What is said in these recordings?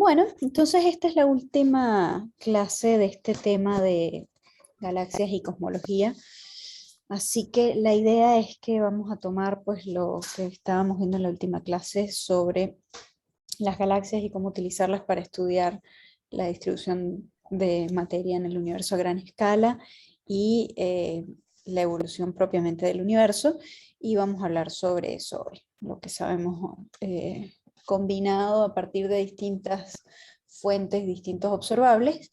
Bueno, entonces esta es la última clase de este tema de galaxias y cosmología. Así que la idea es que vamos a tomar pues lo que estábamos viendo en la última clase sobre las galaxias y cómo utilizarlas para estudiar la distribución de materia en el universo a gran escala y la evolución propiamente del universo. Y vamos a hablar sobre eso hoy, lo que sabemos combinado a partir de distintas fuentes, distintos observables,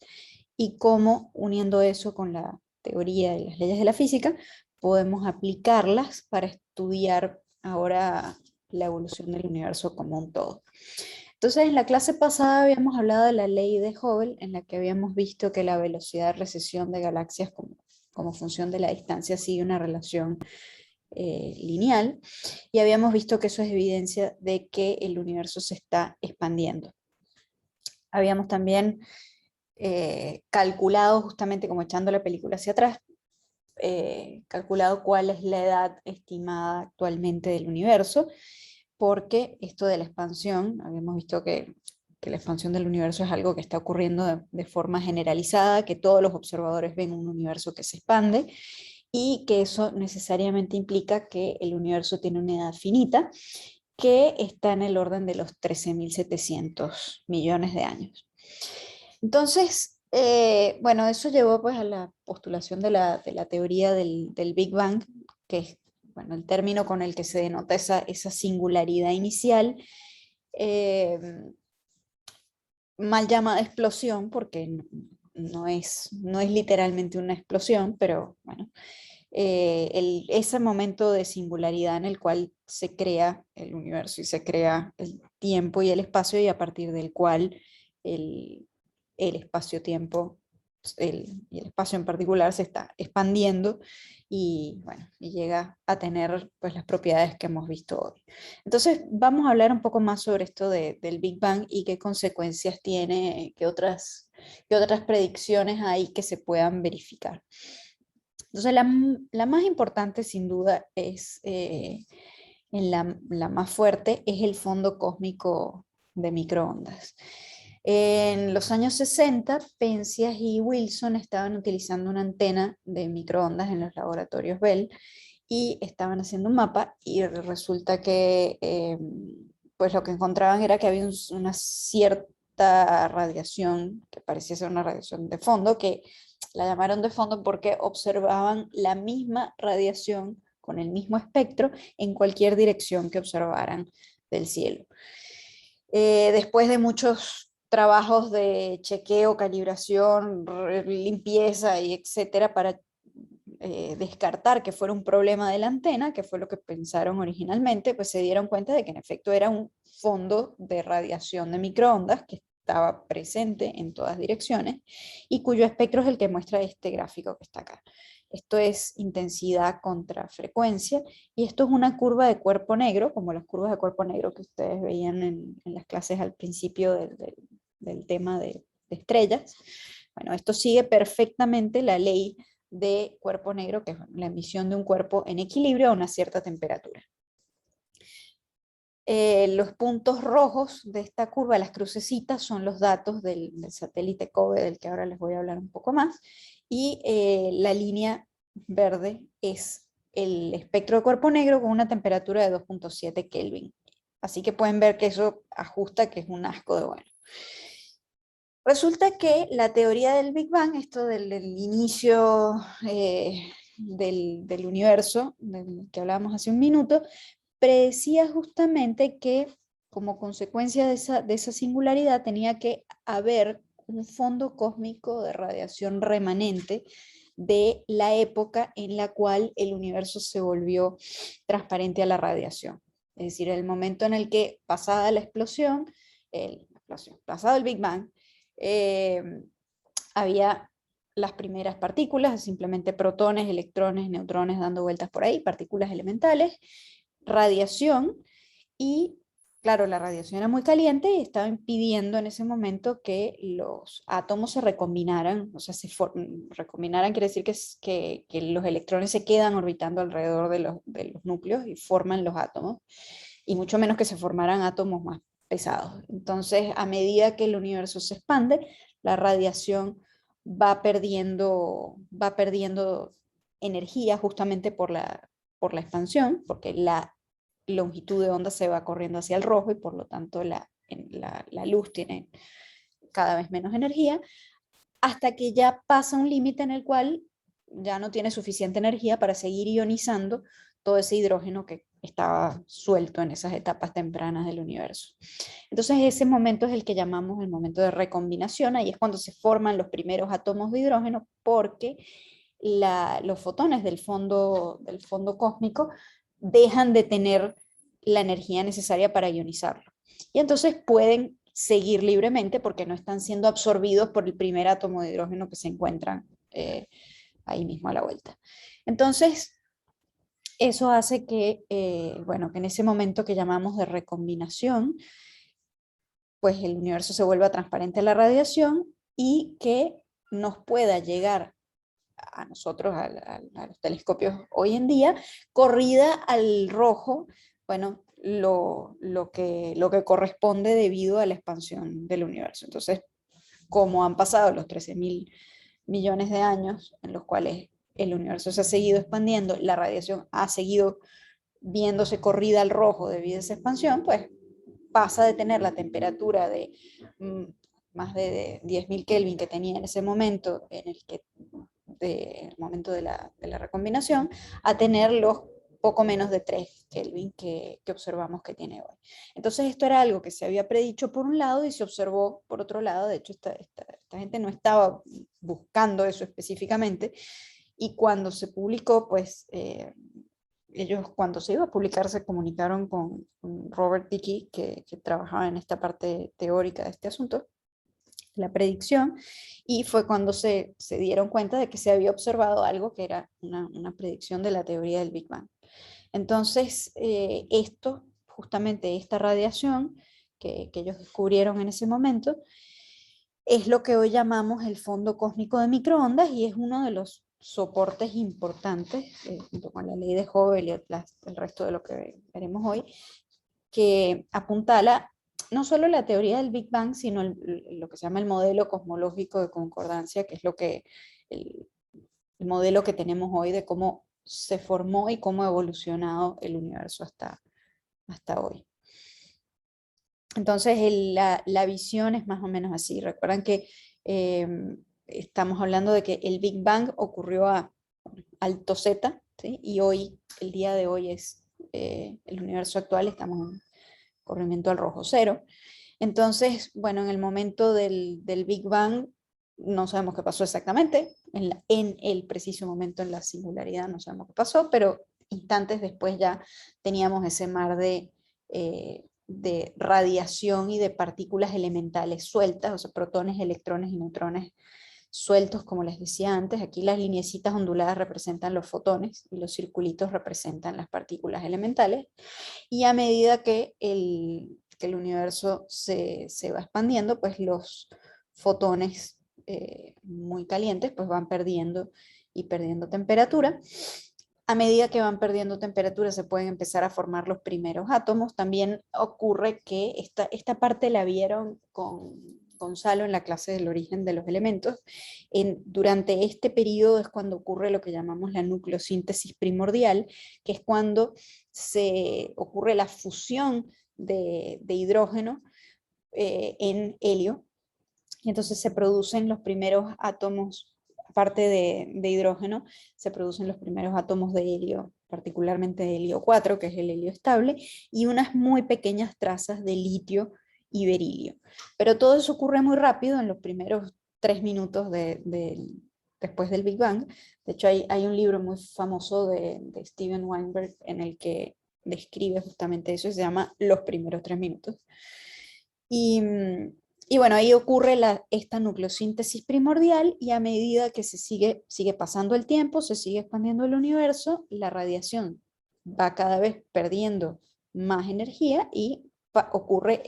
y cómo uniendo eso con la teoría y las leyes de la física, podemos aplicarlas para estudiar ahora la evolución del universo como un todo. Entonces, en la clase pasada habíamos hablado de la ley de Hubble, en la que habíamos visto que la velocidad de recesión de galaxias como función de la distancia sigue una relación lineal, y habíamos visto que eso es evidencia de que el universo se está expandiendo. Habíamos también calculado, justamente como echando la película hacia atrás, calculado cuál es la edad estimada actualmente del universo, porque esto de la expansión, habíamos visto que la expansión del universo es algo que está ocurriendo de forma generalizada, que todos los observadores ven un universo que se expande, y que eso necesariamente implica que el universo tiene una edad finita, que está en el orden de los 13.700 millones de años. Entonces, bueno, eso llevó pues a la postulación de la teoría del Big Bang, que es bueno, el término con el que se denota esa singularidad inicial, eh, mal llamada explosión, porque no es literalmente una explosión, pero bueno, ese momento de singularidad en el cual se crea el universo y se crea el tiempo y el espacio, y a partir del cual el, el espacio-tiempo y el espacio en particular se está expandiendo y, bueno, y llega a tener pues, las propiedades que hemos visto hoy. Entonces vamos a hablar un poco más sobre esto del Big Bang y qué consecuencias tiene, qué otras predicciones hay que se puedan verificar. Entonces, la más importante, sin duda, es la más fuerte, es el fondo cósmico de microondas. En los años 60, Penzias y Wilson estaban utilizando una antena de microondas en los laboratorios Bell y estaban haciendo un mapa, y resulta que pues lo que encontraban era que había una cierta radiación que parecía ser una radiación de fondo, que la llamaron de fondo porque observaban la misma radiación con el mismo espectro en cualquier dirección que observaran del cielo. Después de muchos trabajos de chequeo, calibración, limpieza y etcétera, para descartar que fuera un problema de la antena, que fue lo que pensaron originalmente, pues se dieron cuenta de que en efecto era un fondo de radiación de microondas que estaba presente en todas direcciones y cuyo espectro es el que muestra este gráfico que está acá. Esto es intensidad contra frecuencia, y esto es una curva de cuerpo negro, como las curvas de cuerpo negro que ustedes veían en las clases al principio del tema de estrellas. Bueno, esto sigue perfectamente la ley de cuerpo negro, que es la emisión de un cuerpo en equilibrio a una cierta temperatura. Los puntos rojos de esta curva, las crucecitas, son los datos del satélite COBE, del que ahora les voy a hablar un poco más, y la línea verde es el espectro de cuerpo negro con una temperatura de 2.7 Kelvin. Así que pueden ver que eso ajusta, que es un asco de bueno. Resulta que la teoría del Big Bang, esto del inicio del universo, del que hablábamos hace un minuto, predecía justamente que como consecuencia de esa singularidad tenía que haber un fondo cósmico de radiación remanente de la época en la cual el universo se volvió transparente a la radiación. Es decir, el momento en el que pasada la explosión, pasado el Big Bang, eh, había las primeras partículas, simplemente protones, electrones, neutrones dando vueltas por ahí, partículas elementales, radiación, y claro, la radiación era muy caliente y estaba impidiendo en ese momento que los átomos se recombinaran, o sea, recombinaran quiere decir que los electrones se quedan orbitando alrededor de los núcleos y forman los átomos, y mucho menos que se formaran átomos más pesados. Entonces, a medida que el universo se expande, la radiación va perdiendo energía justamente por la expansión, porque la longitud de onda se va corriendo hacia el rojo y por lo tanto la luz tiene cada vez menos energía, hasta que ya pasa un límite en el cual ya no tiene suficiente energía para seguir ionizando todo ese hidrógeno que estaba suelto en esas etapas tempranas del universo. Entonces ese momento es el que llamamos el momento de recombinación, ahí es cuando se forman los primeros átomos de hidrógeno, porque los fotones del fondo cósmico dejan de tener la energía necesaria para ionizarlo. Y entonces pueden seguir libremente porque no están siendo absorbidos por el primer átomo de hidrógeno que se encuentran ahí mismo a la vuelta. Entonces, eso hace que, bueno, que en ese momento que llamamos de recombinación, pues el universo se vuelva transparente a la radiación y que nos pueda llegar a nosotros, a los telescopios hoy en día, corrida al rojo, bueno, lo que corresponde debido a la expansión del universo. Entonces, como han pasado los 13.000 millones de años en los cuales el universo se ha seguido expandiendo, la radiación ha seguido viéndose corrida al rojo debido a esa expansión, pues pasa de tener la temperatura de más de 10.000 Kelvin que tenía en ese momento, en el momento de la recombinación, a tener los poco menos de 3 Kelvin que observamos que tiene hoy. Entonces esto era algo que se había predicho por un lado y se observó por otro lado. De hecho esta gente no estaba buscando eso específicamente, y cuando se publicó, pues ellos cuando se iba a publicar se comunicaron con Robert Dicke, que trabajaba en esta parte teórica de este asunto, la predicción, y fue cuando se dieron cuenta de que se había observado algo que era una predicción de la teoría del Big Bang. Entonces, justamente esta radiación que ellos descubrieron en ese momento, es lo que hoy llamamos el fondo cósmico de microondas y es uno de los soportes importantes, junto con la ley de Hubble y el resto de lo que veremos hoy, que apuntala no solo la teoría del Big Bang, sino lo que se llama el modelo cosmológico de concordancia, que es el modelo que tenemos hoy de cómo se formó y cómo ha evolucionado el universo hasta hoy. Entonces la visión es más o menos así. Recuerdan que estamos hablando de que el Big Bang ocurrió a alto Z, ¿sí? Y hoy, el día de hoy es el universo actual, estamos en corrimiento al rojo cero. Entonces, bueno, en el momento del Big Bang no sabemos qué pasó exactamente, en el preciso momento en la singularidad no sabemos qué pasó, pero instantes después ya teníamos ese mar de radiación y de partículas elementales sueltas, o sea, protones, electrones y neutrones sueltos, como les decía antes. Aquí las lineecitas onduladas representan los fotones y los circulitos representan las partículas elementales. Y a medida que el universo se va expandiendo, pues los fotones muy calientes pues van perdiendo y perdiendo temperatura. A medida que van perdiendo temperatura se pueden empezar a formar los primeros átomos. También ocurre que esta parte la vieron con Gonzalo en la clase del origen de los elementos. Durante este periodo es cuando ocurre lo que llamamos la nucleosíntesis primordial, que es cuando se ocurre la fusión de hidrógeno en helio, y entonces se producen los primeros átomos, aparte de hidrógeno, se producen los primeros átomos de helio, particularmente de helio 4, que es el helio estable, y unas muy pequeñas trazas de litio y berilio. Pero todo eso ocurre muy rápido en los primeros 3 minutos después del Big Bang. De hecho, hay un libro muy famoso de Steven Weinberg en el que describe justamente eso, y se llama Los primeros 3 minutos. Y bueno, ahí ocurre esta nucleosíntesis primordial, y a medida que sigue pasando el tiempo, se sigue expandiendo el universo, la radiación va cada vez perdiendo más energía y ocurre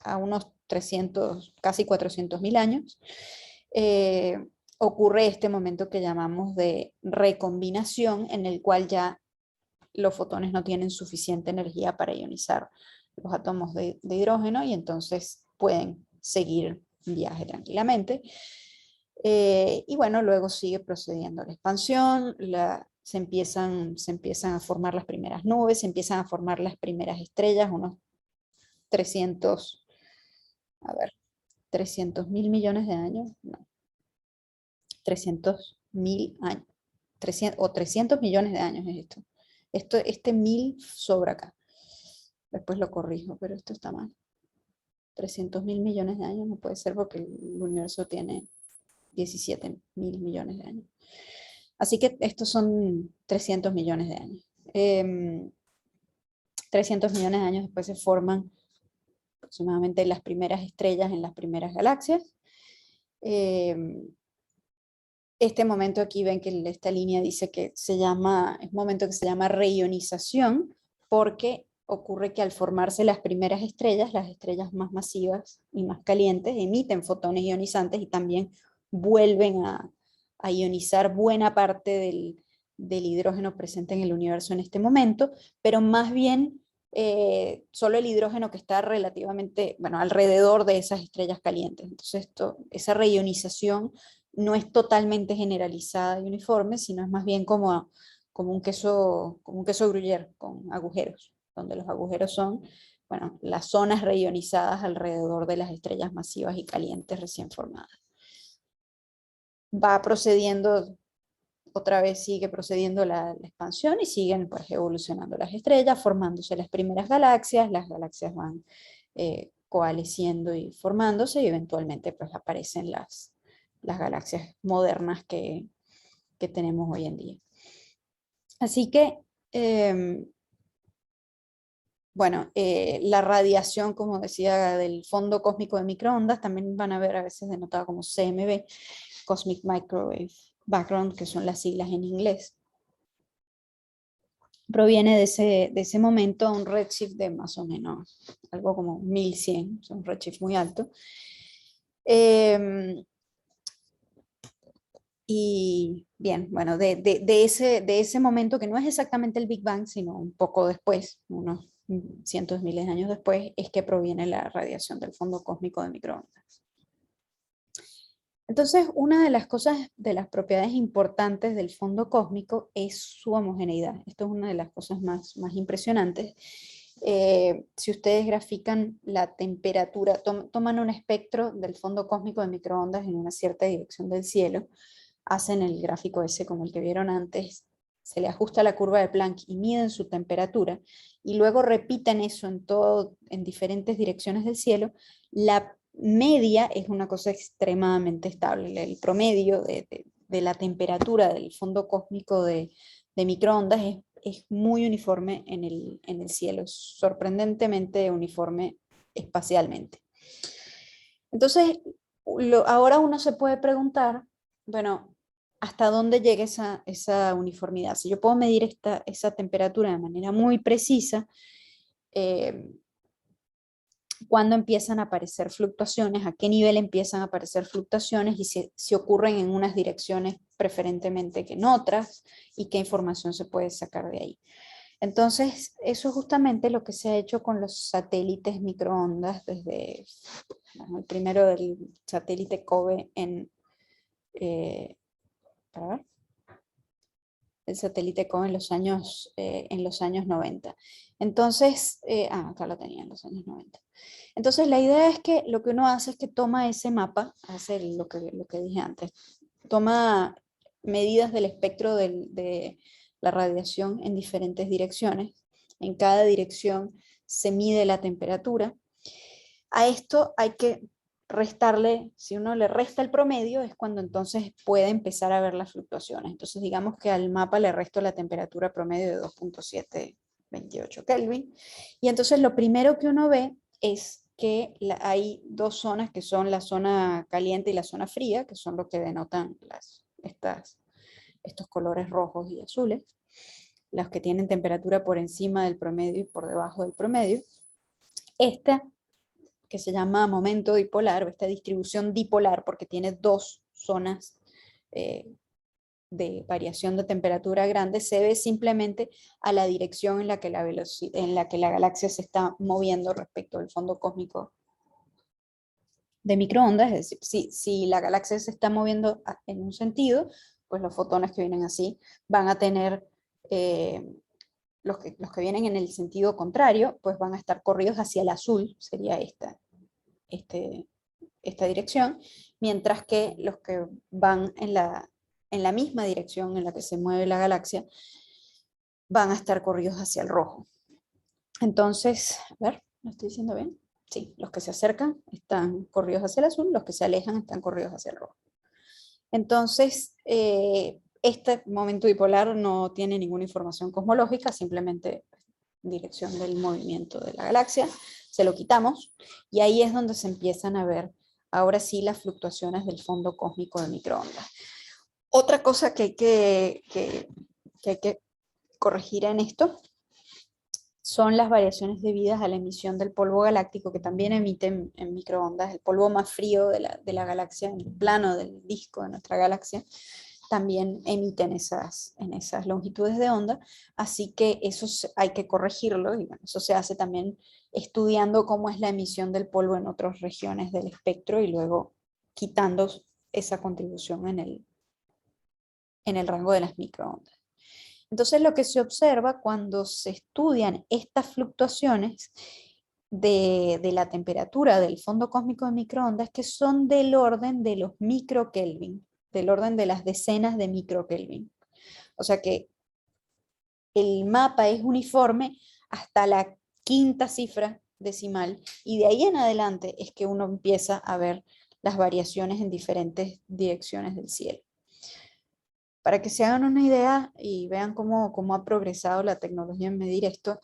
a unos 300, casi 400.000 años, ocurre este momento que llamamos de recombinación, en el cual ya los fotones no tienen suficiente energía para ionizar los átomos de hidrógeno y entonces pueden seguir un viaje tranquilamente. Y bueno, luego sigue procediendo la expansión, se empiezan a formar las primeras nubes, se empiezan a formar las primeras estrellas, unos 300, a ver, 300.000 millones de años, no, 300.000 años, 300, o 300 millones de años es esto. Este 1000 sobra acá. Después lo corrijo, pero esto está mal. 300.000 millones de años no puede ser porque el universo tiene 17.000 millones de años. Así que estos son 300 millones de años. 300 millones de años después se forman aproximadamente las primeras estrellas en las primeras galaxias. Este momento aquí ven que esta línea dice que es un momento que se llama reionización, porque ocurre que al formarse las primeras estrellas, las estrellas más masivas y más calientes, emiten fotones ionizantes y también vuelven a ionizar buena parte del hidrógeno presente en el universo en este momento, pero más bien solo el hidrógeno que está relativamente, bueno, alrededor de esas estrellas calientes. Entonces esa reionización no es totalmente generalizada y uniforme, sino es más bien como un queso gruyère con agujeros, donde los agujeros son, bueno, las zonas reionizadas alrededor de las estrellas masivas y calientes recién formadas. Va procediendo, otra vez sigue procediendo la expansión y siguen pues evolucionando las estrellas, formándose las primeras galaxias, las galaxias van coalesciendo y formándose y eventualmente pues aparecen las galaxias modernas que tenemos hoy en día. Así que, bueno, la radiación, como decía, del fondo cósmico de microondas, también van a ver a veces denotada como CMB, Cosmic Microwave Background, que son las siglas en inglés. Proviene de ese momento a un redshift de más o menos algo como 1100, es un redshift muy alto. Y bien, bueno, de ese momento que no es exactamente el Big Bang, sino un poco después, unos cientos de miles de años después, es que proviene la radiación del fondo cósmico de microondas. Entonces, una de las cosas, de las propiedades importantes del fondo cósmico es su homogeneidad. Esto es una de las cosas más impresionantes. Si ustedes grafican la temperatura, toman un espectro del fondo cósmico de microondas en una cierta dirección del cielo, hacen el gráfico ese como el que vieron antes, se le ajusta la curva de Planck y miden su temperatura, y luego repiten eso en diferentes direcciones del cielo, la media es una cosa extremadamente estable. El promedio de la temperatura del fondo cósmico de microondas es muy uniforme en el cielo, es sorprendentemente uniforme espacialmente. Entonces, ahora uno se puede preguntar, bueno, ¿hasta dónde llega esa uniformidad? Si yo puedo medir esa temperatura de manera muy precisa, ¿cuándo empiezan a aparecer fluctuaciones? ¿A qué nivel empiezan a aparecer fluctuaciones? Y si ocurren en unas direcciones preferentemente que en otras, y qué información se puede sacar de ahí. Entonces, eso es justamente lo que se ha hecho con los satélites microondas desde el primero del satélite COBE el satélite COBE en los años 90. Entonces, acá lo tenía en los años 90. Entonces, la idea es que lo que uno hace es que toma ese mapa, hace lo que dije antes, toma medidas del espectro de la radiación en diferentes direcciones. En cada dirección se mide la temperatura. A esto hay que restarle, si uno le resta el promedio, es cuando entonces puede empezar a ver las fluctuaciones. Entonces digamos que al mapa le resto la temperatura promedio de 2.728 Kelvin. Y entonces lo primero que uno ve es que hay dos zonas que son la zona caliente y la zona fría, que son lo que denotan estos colores rojos y azules, los que tienen temperatura por encima del promedio y por debajo del promedio. Esta, que se llama momento dipolar, o esta distribución dipolar, porque tiene dos zonas de variación de temperatura grande se debe simplemente a la dirección en la que la galaxia se está moviendo respecto al fondo cósmico de microondas. Es decir, si la galaxia se está moviendo en un sentido, pues los fotones que vienen así van a tener, los que vienen en el sentido contrario, pues van a estar corridos hacia el azul, sería este, esta dirección, mientras que los que van en la misma dirección en la que se mueve la galaxia van a estar corridos hacia el rojo. Entonces, a ver, ¿lo estoy diciendo bien? Sí, los que se acercan están corridos hacia el azul, los que se alejan están corridos hacia el rojo. Entonces, este momento dipolar no tiene ninguna información cosmológica, simplemente dirección del movimiento de la galaxia, se lo quitamos, y ahí es donde se empiezan a ver, ahora sí, las fluctuaciones del fondo cósmico de microondas. Otra cosa que hay que corregir en esto son las variaciones debidas a la emisión del polvo galáctico, que también emite en microondas. El polvo más frío de la galaxia, en el plano del disco de nuestra galaxia, también emiten en esas longitudes de onda, así que eso hay que corregirlo, y bueno, eso se hace también estudiando cómo es la emisión del polvo en otras regiones del espectro y luego quitando esa contribución en el rango de las microondas. Entonces lo que se observa cuando se estudian estas fluctuaciones de la temperatura del fondo cósmico de microondas, que son del orden de los microkelvin, del orden de las decenas de microkelvin. O sea que el mapa es uniforme hasta la quinta cifra decimal, y de ahí en adelante es que uno empieza a ver las variaciones en diferentes direcciones del cielo. Para que se hagan una idea y vean cómo ha progresado la tecnología en medir esto,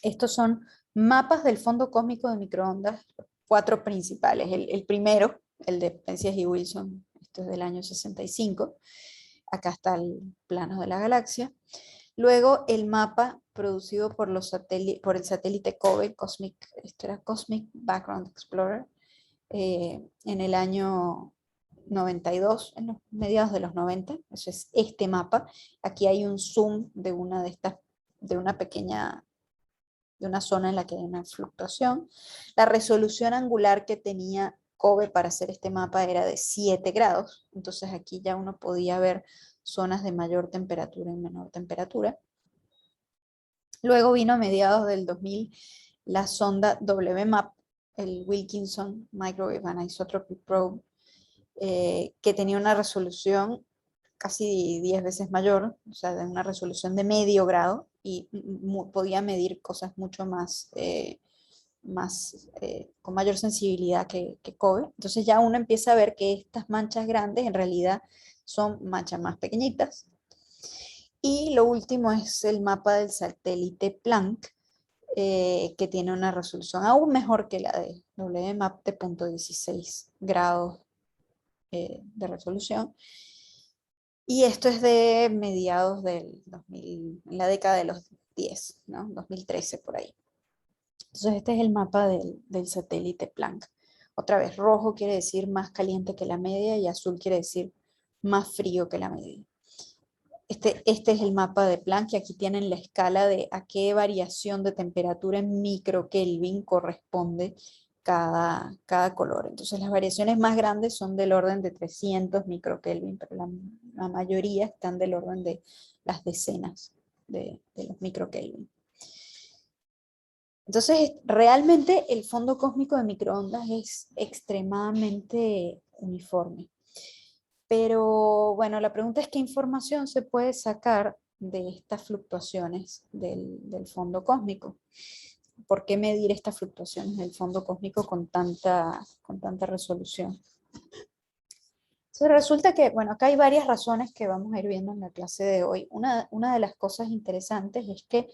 estos son mapas del fondo cósmico de microondas, 4 principales. El primero, el de Penzias y Wilson, esto es del año 65. Acá está el plano de la galaxia. Luego el mapa producido por el satélite COBE, esto era Cosmic Background Explorer, en el año 92, en los mediados de los 90. Eso es este mapa. Aquí hay un zoom de una zona en la que hay una fluctuación. La resolución angular que tenía COBE para hacer este mapa era de 7 grados, entonces aquí ya uno podía ver zonas de mayor temperatura y menor temperatura. Luego vino a mediados del 2000 la sonda WMAP, el Wilkinson Microwave Anisotropy Probe, que tenía una resolución casi 10 veces mayor, o sea, de una resolución de medio grado, y podía medir cosas mucho más, con mayor sensibilidad que COBE. Entonces ya uno empieza a ver que estas manchas grandes en realidad son manchas más pequeñitas. Y lo último es el mapa del satélite Planck, que tiene una resolución aún mejor que la de WMAP de 0.16 grados de resolución. Y esto es de mediados del 2000, en la década de los 10, ¿no? 2013 por ahí. Entonces este es el mapa del satélite Planck. Otra vez, rojo quiere decir más caliente que la media y azul quiere decir más frío que la media. Este es el mapa de Planck, y aquí tienen la escala de a qué variación de temperatura en microkelvin corresponde cada color. Entonces las variaciones más grandes son del orden de 300 microkelvin, pero la mayoría están del orden de las decenas de los microkelvin. Entonces realmente el fondo cósmico de microondas es extremadamente uniforme. Pero bueno, la pregunta es qué información se puede sacar de estas fluctuaciones del fondo cósmico. ¿Por qué medir estas fluctuaciones del fondo cósmico con tanta resolución? Entonces resulta que, bueno, acá hay varias razones que vamos a ir viendo en la clase de hoy. Una de las cosas interesantes es que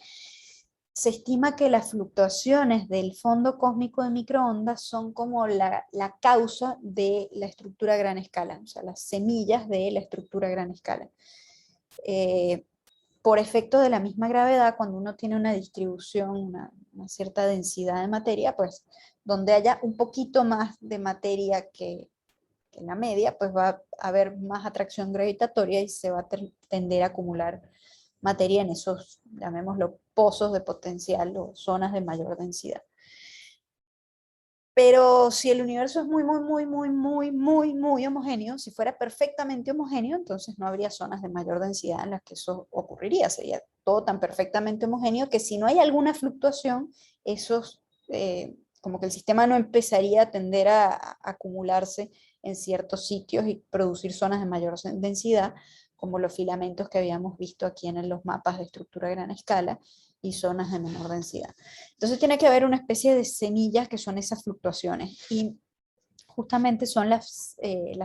se estima que las fluctuaciones del fondo cósmico de microondas son como la causa de la estructura a gran escala, o sea, las semillas de la estructura a gran escala. Por efecto de la misma gravedad, cuando uno tiene una distribución, una cierta densidad de materia, pues donde haya un poquito más de materia que que la media, pues va a haber más atracción gravitatoria y se va a tender a acumular materia en esos, llamémoslo, pozos de potencial o zonas de mayor densidad. Pero si el universo es muy homogéneo, si fuera perfectamente homogéneo, entonces no habría zonas de mayor densidad en las que eso ocurriría. Sería todo tan perfectamente homogéneo que si no hay alguna fluctuación, esos, como que el sistema no empezaría a tender a acumularse en ciertos sitios y producir zonas de mayor densidad, como los filamentos que habíamos visto aquí en los mapas de estructura a gran escala, y zonas de menor densidad. Entonces tiene que haber una especie de semillas que son esas fluctuaciones, y justamente son las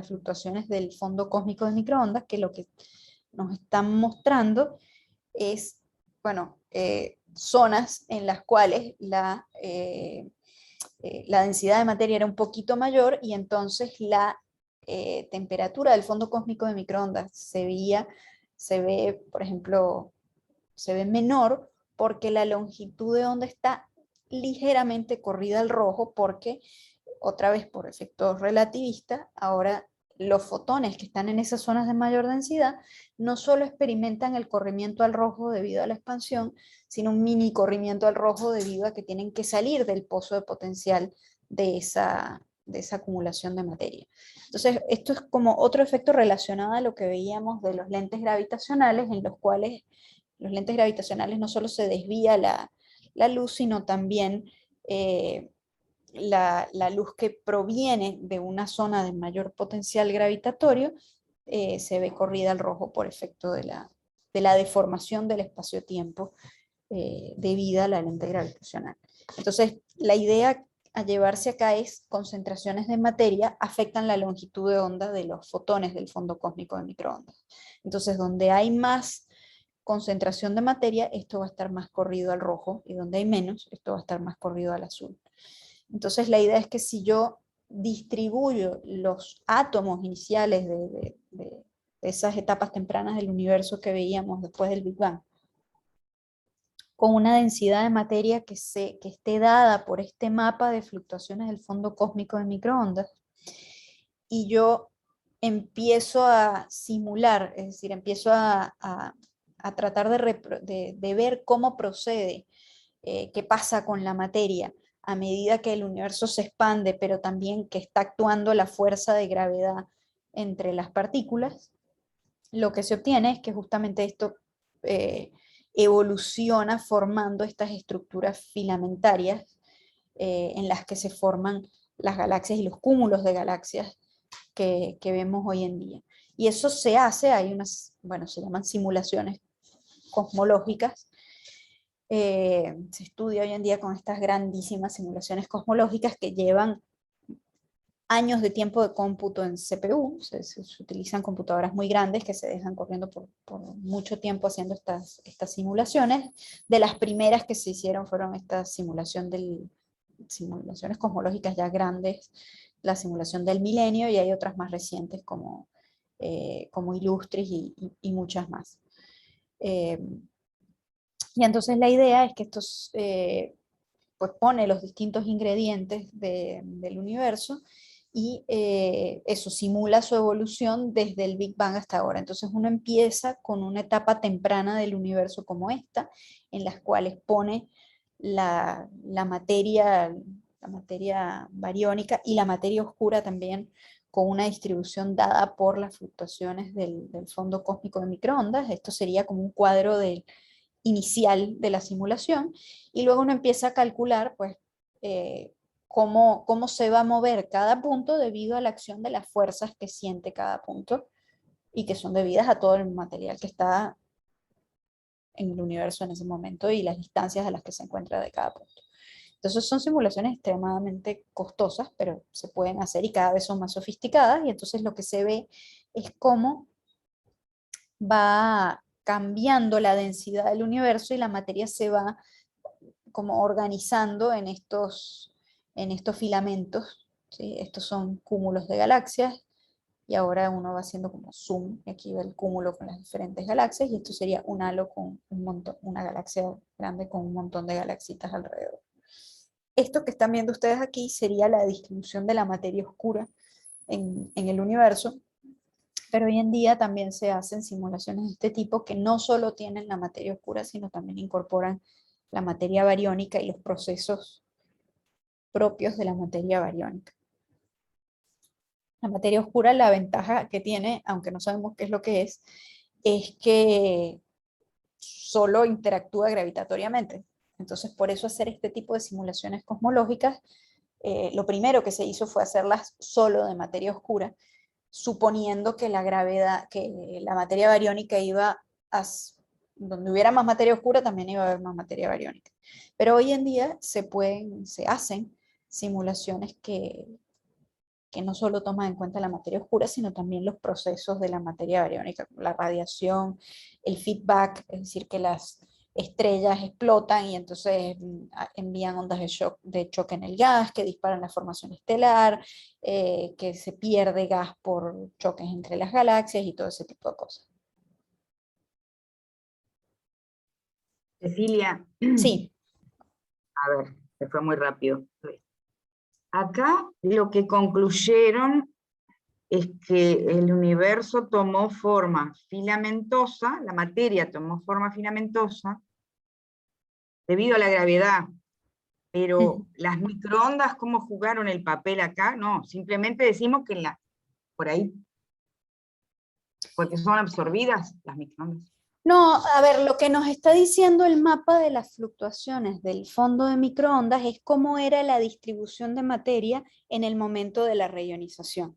fluctuaciones del fondo cósmico de microondas, que lo que nos están mostrando es, bueno, zonas en las cuales la densidad de materia era un poquito mayor, y entonces la temperatura del fondo cósmico de microondas se ve, por ejemplo, se ve menor porque la longitud de onda está ligeramente corrida al rojo, porque otra vez por efectos relativistas, ahora los fotones que están en esas zonas de mayor densidad no solo experimentan el corrimiento al rojo debido a la expansión, sino un mini corrimiento al rojo debido a que tienen que salir del pozo de potencial de esa acumulación de materia. Entonces, esto es como otro efecto relacionado a lo que veíamos de los lentes gravitacionales, en los cuales los lentes gravitacionales no solo se desvía la luz, sino también la luz que proviene de una zona de mayor potencial gravitatorio se ve corrida al rojo por efecto de la deformación del espacio-tiempo debida a la lente gravitacional. Entonces, la idea a llevarse acá es concentraciones de materia afectan la longitud de onda de los fotones del fondo cósmico de microondas. Entonces, donde hay más concentración de materia, esto va a estar más corrido al rojo, y donde hay menos, esto va a estar más corrido al azul. Entonces la idea es que si yo distribuyo los átomos iniciales de esas etapas tempranas del universo que veíamos después del Big Bang, con una densidad de materia que esté dada por este mapa de fluctuaciones del fondo cósmico de microondas, y yo empiezo a simular, es decir, empiezo a tratar de ver cómo procede, qué pasa con la materia a medida que el universo se expande, pero también que está actuando la fuerza de gravedad entre las partículas, lo que se obtiene es que justamente esto evoluciona formando estas estructuras filamentarias en las que se forman las galaxias y los cúmulos de galaxias que vemos hoy en día. Y eso se hace, hay unas, bueno, se llaman simulaciones cosmológicas. Se estudia hoy en día con estas grandísimas simulaciones cosmológicas que llevan años de tiempo de cómputo en CPU. Se utilizan computadoras muy grandes que se dejan corriendo por mucho tiempo haciendo estas simulaciones. De las primeras que se hicieron fueron estas simulaciones cosmológicas ya grandes, la simulación del milenio, y hay otras más recientes como Illustris y muchas más. Y entonces la idea es que estos pues pone los distintos ingredientes del universo, y eso simula su evolución desde el Big Bang hasta ahora. Entonces uno empieza con una etapa temprana del universo como esta, en las cuales pone la materia bariónica y la materia oscura también, con una distribución dada por las fluctuaciones del fondo cósmico de microondas. Esto sería como un cuadro inicial de la simulación, y luego uno empieza a calcular pues cómo se va a mover cada punto debido a la acción de las fuerzas que siente cada punto, y que son debidas a todo el material que está en el universo en ese momento y las distancias a las que se encuentra de cada punto. Entonces son simulaciones extremadamente costosas, pero se pueden hacer y cada vez son más sofisticadas, y entonces lo que se ve es cómo va cambiando la densidad del universo y la materia se va como organizando en estos filamentos, ¿sí? Estos son cúmulos de galaxias, y ahora uno va haciendo como zoom, y aquí va el cúmulo con las diferentes galaxias, y esto sería un halo con un montón, una galaxia grande con un montón de galaxitas alrededor. Esto que están viendo ustedes aquí sería la distribución de la materia oscura en el universo, pero hoy en día también se hacen simulaciones de este tipo que no solo tienen la materia oscura, sino también incorporan la materia bariónica y los procesos propios de la materia bariónica. La materia oscura, la ventaja que tiene, aunque no sabemos qué es lo que es que solo interactúa gravitatoriamente. Entonces, por eso hacer este tipo de simulaciones cosmológicas, lo primero que se hizo fue hacerlas solo de materia oscura, suponiendo que la gravedad, que la materia bariónica iba a, donde hubiera más materia oscura también iba a haber más materia bariónica. Pero hoy en día se hacen simulaciones que no solo toman en cuenta la materia oscura, sino también los procesos de la materia bariónica, la radiación, el feedback, es decir, que las estrellas explotan y entonces envían ondas de choque en el gas que disparan la formación estelar, que se pierde gas por choques entre las galaxias y todo ese tipo de cosas. Cecilia. Sí. A ver, se fue muy rápido. Acá lo que concluyeron es que el universo tomó forma filamentosa, la materia tomó forma filamentosa debido a la gravedad. Pero las microondas, ¿cómo jugaron el papel acá? No, simplemente decimos que por ahí, porque son absorbidas las microondas. No, a ver, lo que nos está diciendo el mapa de las fluctuaciones del fondo de microondas es cómo era la distribución de materia en el momento de la reionización.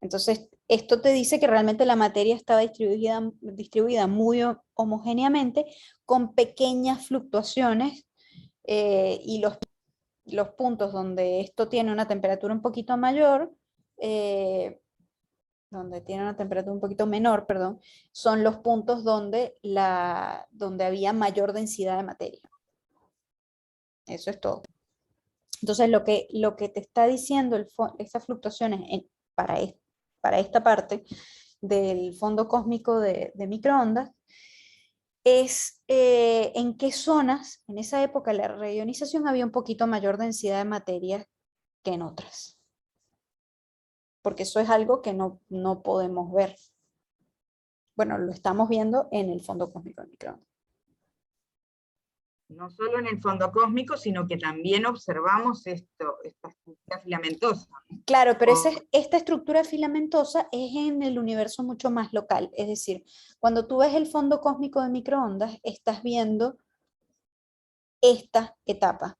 Entonces, esto te dice que realmente la materia estaba distribuida muy homogéneamente, con pequeñas fluctuaciones, y los puntos donde esto tiene una temperatura un poquito mayor, donde tiene una temperatura un poquito menor, perdón, son los puntos donde había mayor densidad de materia. Eso es todo. Entonces, lo que te está diciendo estas fluctuaciones para esta parte del fondo cósmico de microondas es en qué zonas, en esa época de la reionización, había un poquito mayor densidad de materia que en otras. Porque eso es algo que no podemos ver. Bueno, lo estamos viendo en el fondo cósmico de microondas. No solo en el fondo cósmico, sino que también observamos esta estructura filamentosa. Claro, pero esta estructura filamentosa es en el universo mucho más local. Es decir, cuando tú ves el fondo cósmico de microondas, estás viendo esta etapa.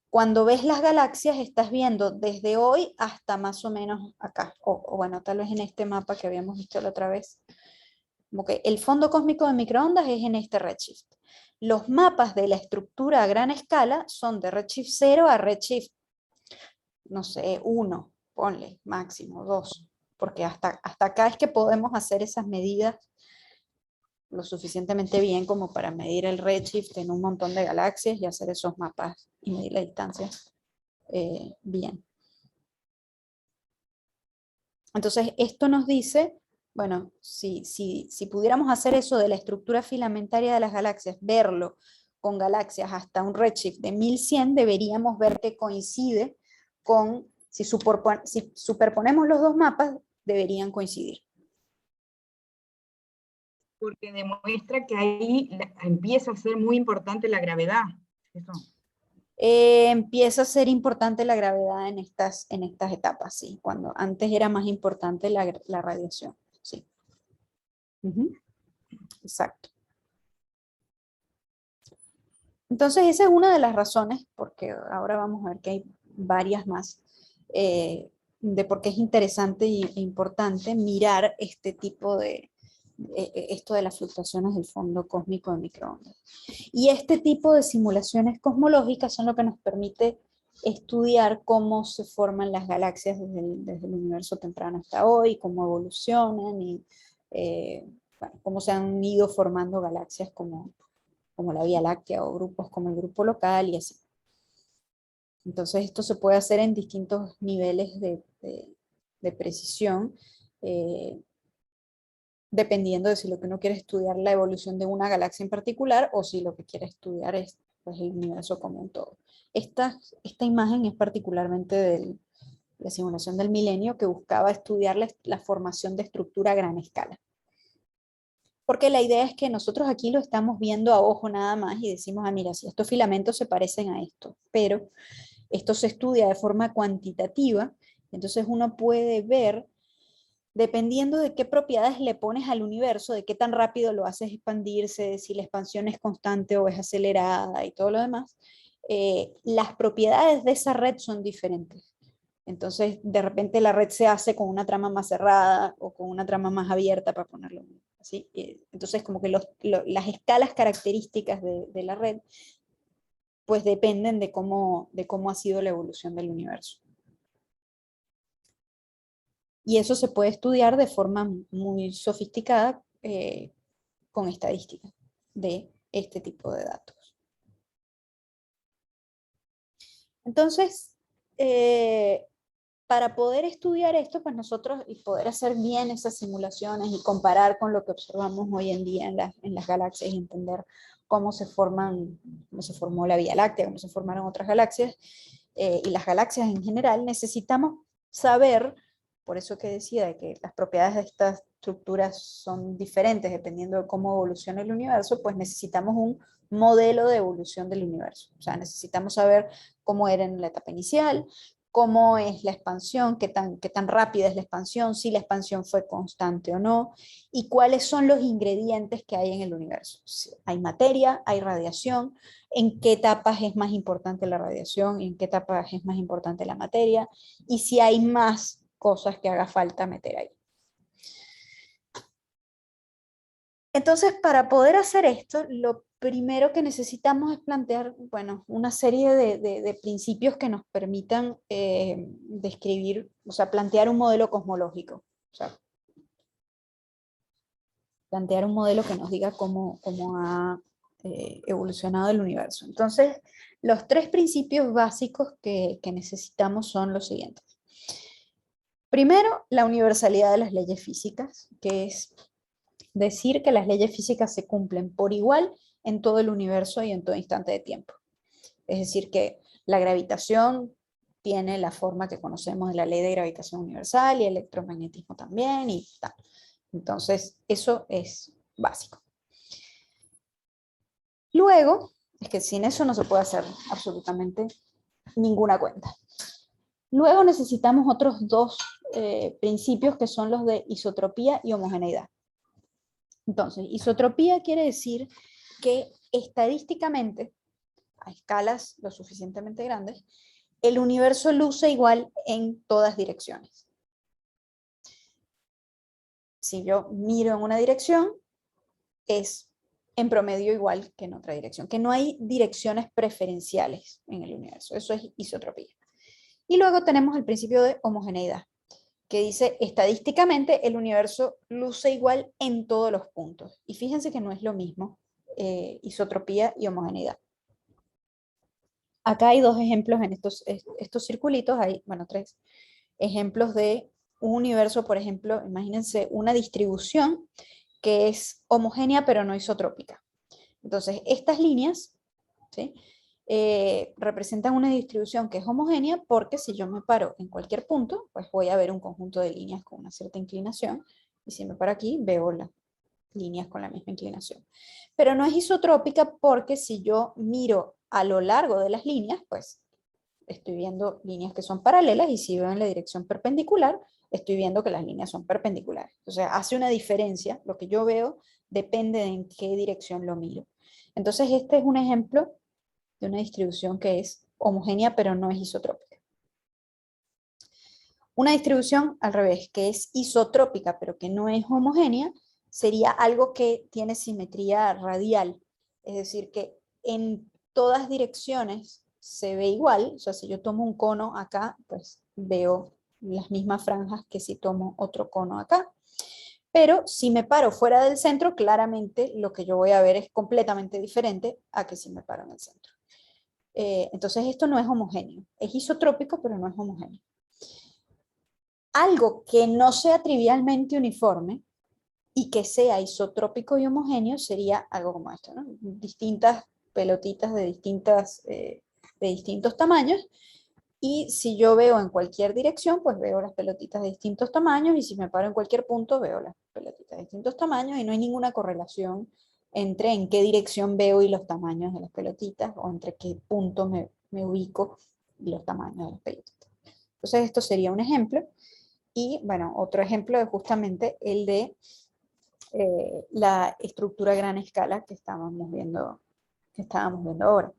Cuando ves las galaxias, estás viendo desde hoy hasta más o menos acá. O bueno, tal vez en este mapa que habíamos visto la otra vez. Como que el fondo cósmico de microondas es en este redshift. Los mapas de la estructura a gran escala son de redshift 0 a redshift, no sé, 1, ponle, máximo 2, porque hasta acá es que podemos hacer esas medidas lo suficientemente bien como para medir el redshift en un montón de galaxias y hacer esos mapas y medir la distancia bien. Entonces, esto nos dice, bueno, si pudiéramos hacer eso de la estructura filamentaria de las galaxias, verlo con galaxias hasta un redshift de 1100, deberíamos ver que coincide con, si superponemos los dos mapas, deberían coincidir. Porque demuestra que ahí empieza a ser muy importante la gravedad. Eso. Empieza a ser importante la gravedad en estas etapas, sí, cuando antes era más importante la radiación, sí. Exacto. Entonces esa es una de las razones, porque ahora vamos a ver que hay varias más, de por qué es interesante e importante mirar este tipo esto de las fluctuaciones del fondo cósmico de microondas. Y este tipo de simulaciones cosmológicas son lo que nos permite estudiar cómo se forman las galaxias desde el universo temprano hasta hoy, cómo evolucionan y bueno, cómo se han ido formando galaxias como la Vía Láctea o grupos como el grupo local y así. Entonces esto se puede hacer en distintos niveles de precisión, dependiendo de si lo que uno quiere estudiar la evolución de una galaxia en particular o si lo que quiere estudiar es, pues, el universo como un todo. Esta imagen es particularmente la simulación del milenio, que buscaba estudiar la formación de estructura a gran escala. Porque la idea es que nosotros aquí lo estamos viendo a ojo nada más y decimos, ah, mira, si estos filamentos se parecen a esto, pero esto se estudia de forma cuantitativa, entonces uno puede ver, dependiendo de qué propiedades le pones al universo, de qué tan rápido lo haces expandirse, si la expansión es constante o es acelerada y todo lo demás, las propiedades de esa red son diferentes. Entonces, de repente la red se hace con una trama más cerrada o con una trama más abierta, para ponerlo así. Entonces, como que las escalas características de la red, pues dependen de cómo ha sido la evolución del universo. Y eso se puede estudiar de forma muy sofisticada con estadísticas de este tipo de datos. Entonces, para poder estudiar esto, pues nosotros, y poder hacer bien esas simulaciones y comparar con lo que observamos hoy en día en las galaxias y entender cómo se formó la Vía Láctea, cómo se formaron otras galaxias, y las galaxias en general, necesitamos saber, por eso que decía de que las propiedades de estas estructuras son diferentes dependiendo de cómo evoluciona el universo, pues necesitamos un modelo de evolución del universo. O sea, necesitamos saber cómo era en la etapa inicial, cómo es la expansión, qué tan rápida es la expansión, si la expansión fue constante o no, y cuáles son los ingredientes que hay en el universo. Si hay materia, hay radiación, en qué etapas es más importante la radiación, en qué etapas es más importante la materia, y si hay más cosas que haga falta meter ahí. Entonces, para poder hacer esto, lo primero que necesitamos es plantear, bueno, una serie de principios que nos permitan describir, o sea, plantear un modelo cosmológico. O sea, plantear un modelo que nos diga cómo ha evolucionado el universo. Entonces, los tres principios básicos que necesitamos son los siguientes. Primero, la universalidad de las leyes físicas, que es decir que las leyes físicas se cumplen por igual en todo el universo y en todo instante de tiempo. Es decir, que la gravitación tiene la forma que conocemos de la ley de gravitación universal y el electromagnetismo también y tal. Entonces, eso es básico. Luego, es que sin eso no se puede hacer absolutamente ninguna cuenta. Luego necesitamos otros dos principios que son los de isotropía y homogeneidad. Entonces, isotropía quiere decir que estadísticamente, a escalas lo suficientemente grandes, el universo luce igual en todas direcciones. Si yo miro en una dirección, es en promedio igual que en otra dirección, que no hay direcciones preferenciales en el universo. Eso es isotropía. Y luego tenemos el principio de homogeneidad, que dice estadísticamente el universo luce igual en todos los puntos. Y fíjense que no es lo mismo isotropía y homogeneidad. Acá hay dos ejemplos en estos circulitos, hay, bueno, tres ejemplos de un universo, por ejemplo, imagínense una distribución que es homogénea pero no isotrópica. Entonces, estas líneas, ¿sí? Representan una distribución que es homogénea porque si yo me paro en cualquier punto, pues voy a ver un conjunto de líneas con una cierta inclinación, y si me paro aquí, veo las líneas con la misma inclinación. Pero no es isotrópica porque si yo miro a lo largo de las líneas, pues estoy viendo líneas que son paralelas, y si veo en la dirección perpendicular, estoy viendo que las líneas son perpendiculares. O sea, hace una diferencia, lo que yo veo depende de en qué dirección lo miro. Entonces, este es un ejemplo de una distribución que es homogénea pero no es isotrópica. Una distribución al revés, que es isotrópica pero que no es homogénea, sería algo que tiene simetría radial, es decir, que en todas direcciones se ve igual. O sea, si yo tomo un cono acá, pues veo las mismas franjas que si tomo otro cono acá. Pero si me paro fuera del centro, claramente lo que yo voy a ver es completamente diferente a que si me paro en el centro. Entonces esto no es homogéneo, es isotrópico pero no es homogéneo. Algo que no sea trivialmente uniforme y que sea isotrópico y homogéneo sería algo como esto, ¿no? Distintas pelotitas de distintos tamaños, Y si yo veo en cualquier dirección, pues veo las pelotitas de distintos tamaños, y si me paro en cualquier punto, veo las pelotitas de distintos tamaños, y no hay ninguna correlación entre en qué dirección veo y los tamaños de las pelotitas, o entre qué punto me ubico y los tamaños de las pelotitas. Entonces esto sería un ejemplo. Y bueno, otro ejemplo es justamente el de la estructura a gran escala que estábamos viendo ahora.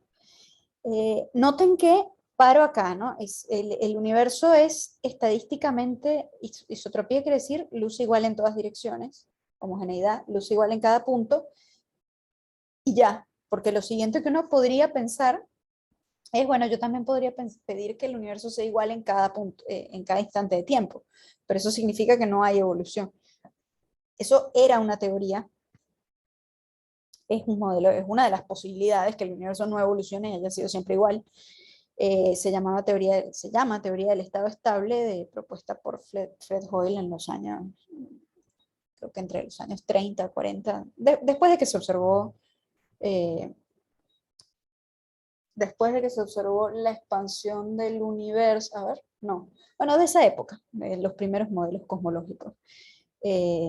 Noten que paro acá, ¿no? El universo es estadísticamente, isotropía quiere decir luz igual en todas direcciones, homogeneidad, luz igual en cada punto, y ya, porque lo siguiente que uno podría pensar es, bueno, yo también podría pedir que el universo sea igual en cada punto, en cada instante de tiempo, pero eso significa que no hay evolución. Eso era una teoría, es un modelo, es una de las posibilidades que el universo no evolucione y haya sido siempre igual. Se llama teoría del estado estable, propuesta por Fred Hoyle en los años, creo que entre los años 30, 40, después de que se observó la expansión del universo, a ver, no, bueno, de esa época, de los primeros modelos cosmológicos,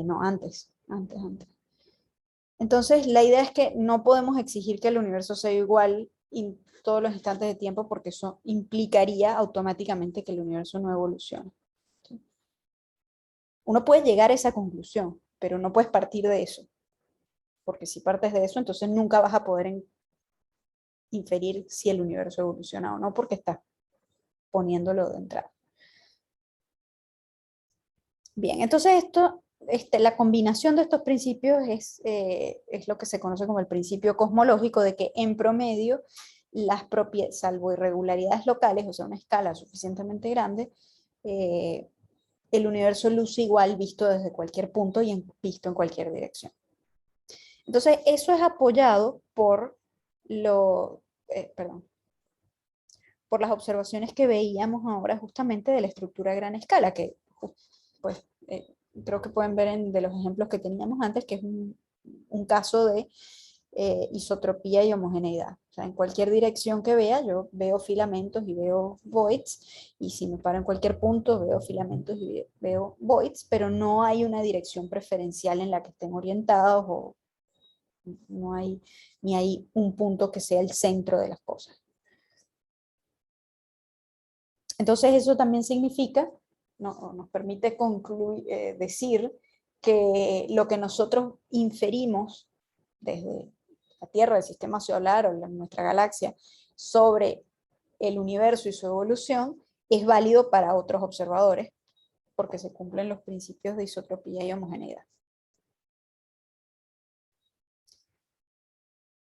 no, antes. Entonces, la idea es que no podemos exigir que el universo sea igual en todos los instantes de tiempo, porque eso implicaría automáticamente que el universo no evolucione. ¿Sí? Uno puede llegar a esa conclusión, pero no puedes partir de eso, porque si partes de eso, entonces nunca vas a poder inferir si el universo evoluciona o no, porque estás poniéndolo de entrada. Bien, entonces la combinación de estos principios es lo que se conoce como el principio cosmológico, de que en promedio las propiedades, salvo irregularidades locales, o sea, una escala suficientemente grande, el universo luce igual visto desde cualquier punto y visto en cualquier dirección. Entonces, eso es apoyado por por las observaciones que veíamos ahora justamente de la estructura a gran escala, que pues creo que pueden ver de los ejemplos que teníamos antes, que es un caso de isotropía y homogeneidad. O sea, en cualquier dirección que vea, yo veo filamentos y veo voids, y si me paro en cualquier punto, veo filamentos y veo voids, pero no hay una dirección preferencial en la que estén orientados, o no hay ni hay un punto que sea el centro de las cosas. Entonces eso también significa, nos permite decir que lo que nosotros inferimos desde la Tierra, el sistema solar o nuestra galaxia sobre el universo y su evolución es válido para otros observadores, porque se cumplen los principios de isotropía y homogeneidad.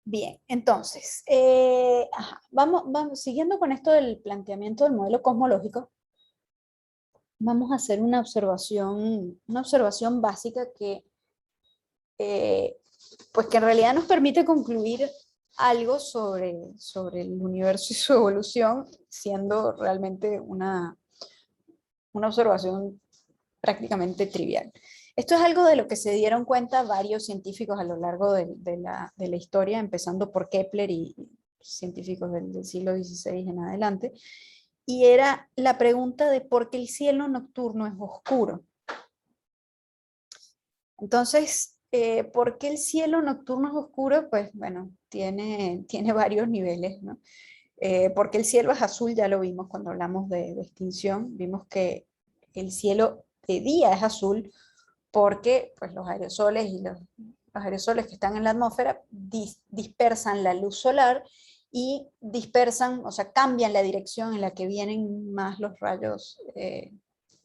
Bien, entonces, vamos, siguiendo con esto del planteamiento del modelo cosmológico, vamos a hacer una observación básica pues que en realidad nos permite concluir algo sobre el universo y su evolución, siendo realmente una observación prácticamente trivial. Esto es algo de lo que se dieron cuenta varios científicos a lo largo de la historia, empezando por Kepler y científicos del siglo XVI en adelante, y era la pregunta de por qué el cielo nocturno es oscuro. Entonces, ¿por qué el cielo nocturno es oscuro? Pues bueno, tiene varios niveles, ¿no? Porque el cielo es azul, ya lo vimos cuando hablamos de extinción, vimos que el cielo de día es azul porque pues, los aerosoles que están en la atmósfera dispersan la luz solar y dispersan, o sea, cambian la dirección en la que vienen más los rayos,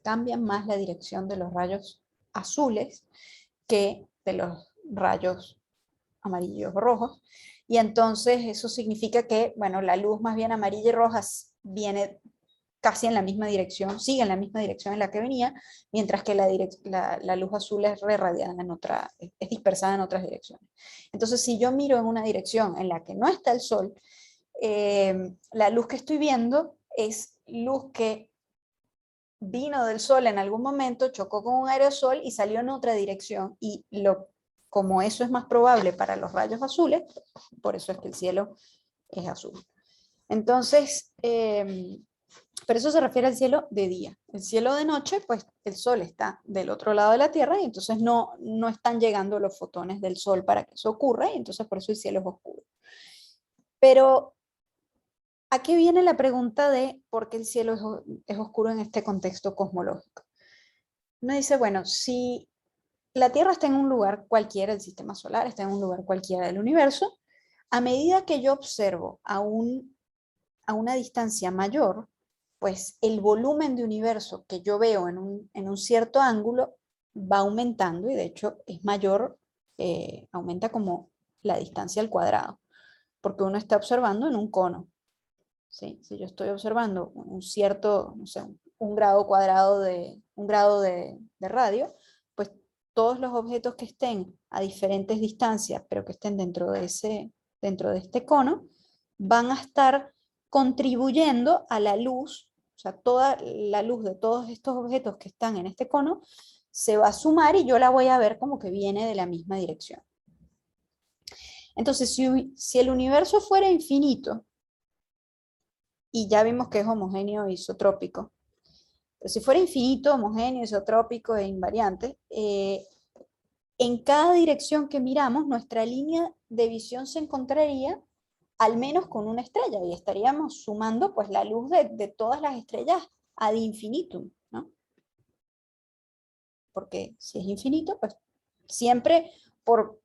cambian más la dirección de los rayos azules que de los rayos amarillos o rojos. Y entonces eso significa que, bueno, la luz más bien amarilla y roja viene casi en la misma dirección, sigue en la misma dirección en la que venía, mientras que la luz azul es rerradiada es dispersada en otras direcciones. Entonces, si yo miro en una dirección en la que no está el sol, la luz que estoy viendo es luz que vino del sol en algún momento, chocó con un aerosol y salió en otra dirección, y como eso es más probable para los rayos azules, por eso es que el cielo es azul. Entonces, Pero eso se refiere al cielo de día. El cielo de noche, pues el sol está del otro lado de la Tierra y entonces no están llegando los fotones del sol para que eso ocurra y entonces por eso el cielo es oscuro. Pero aquí viene la pregunta de por qué el cielo es oscuro en este contexto cosmológico. Uno dice, bueno, si la Tierra está en un lugar cualquiera, el sistema solar está en un lugar cualquiera del universo, a medida que yo observo a una distancia mayor, pues el volumen de universo que yo veo en un cierto ángulo va aumentando y de hecho es mayor, aumenta como la distancia al cuadrado, porque uno está observando en un cono. ¿Sí? Si yo estoy observando un cierto, no sé, un grado cuadrado un grado de radio, pues todos los objetos que estén a diferentes distancias, pero que estén dentro de este cono, van a estar contribuyendo a la luz, o sea, toda la luz de todos estos objetos que están en este cono se va a sumar y yo la voy a ver como que viene de la misma dirección. Entonces, si el universo fuera infinito, y ya vimos que es homogéneo e isotrópico, pero si fuera infinito, homogéneo, isotrópico e invariante, en cada dirección que miramos, nuestra línea de visión se encontraría al menos con una estrella y estaríamos sumando pues la luz de todas las estrellas ad infinitum, ¿no? Porque si es infinito, pues siempre por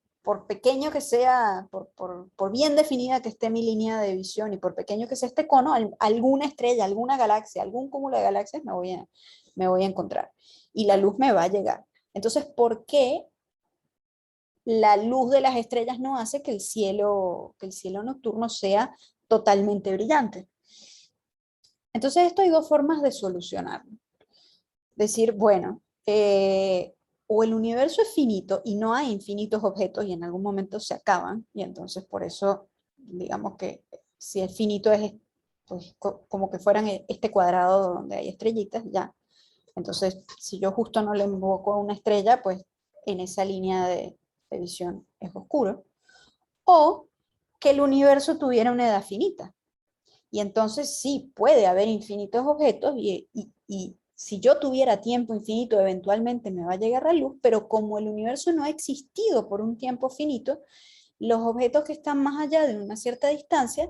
pequeño que sea, por bien definida que esté mi línea de visión y por pequeño que sea este cono, alguna estrella, alguna galaxia, algún cúmulo de galaxias me voy a encontrar y la luz me va a llegar. Entonces, ¿por qué la luz de las estrellas no hace que el cielo nocturno sea totalmente brillante? Entonces, esto hay dos formas de solucionarlo. Decir, bueno, o el universo es finito y no hay infinitos objetos y en algún momento se acaban, y entonces por eso, digamos que si es finito es pues, como que fueran este cuadrado donde hay estrellitas, ya. Entonces, si yo justo no le invoco a una estrella, pues en esa línea de visión es oscuro. O que el universo tuviera una edad finita. Y entonces sí, puede haber infinitos objetos y si yo tuviera tiempo infinito, eventualmente me va a llegar la luz, pero como el universo no ha existido por un tiempo finito, los objetos que están más allá de una cierta distancia,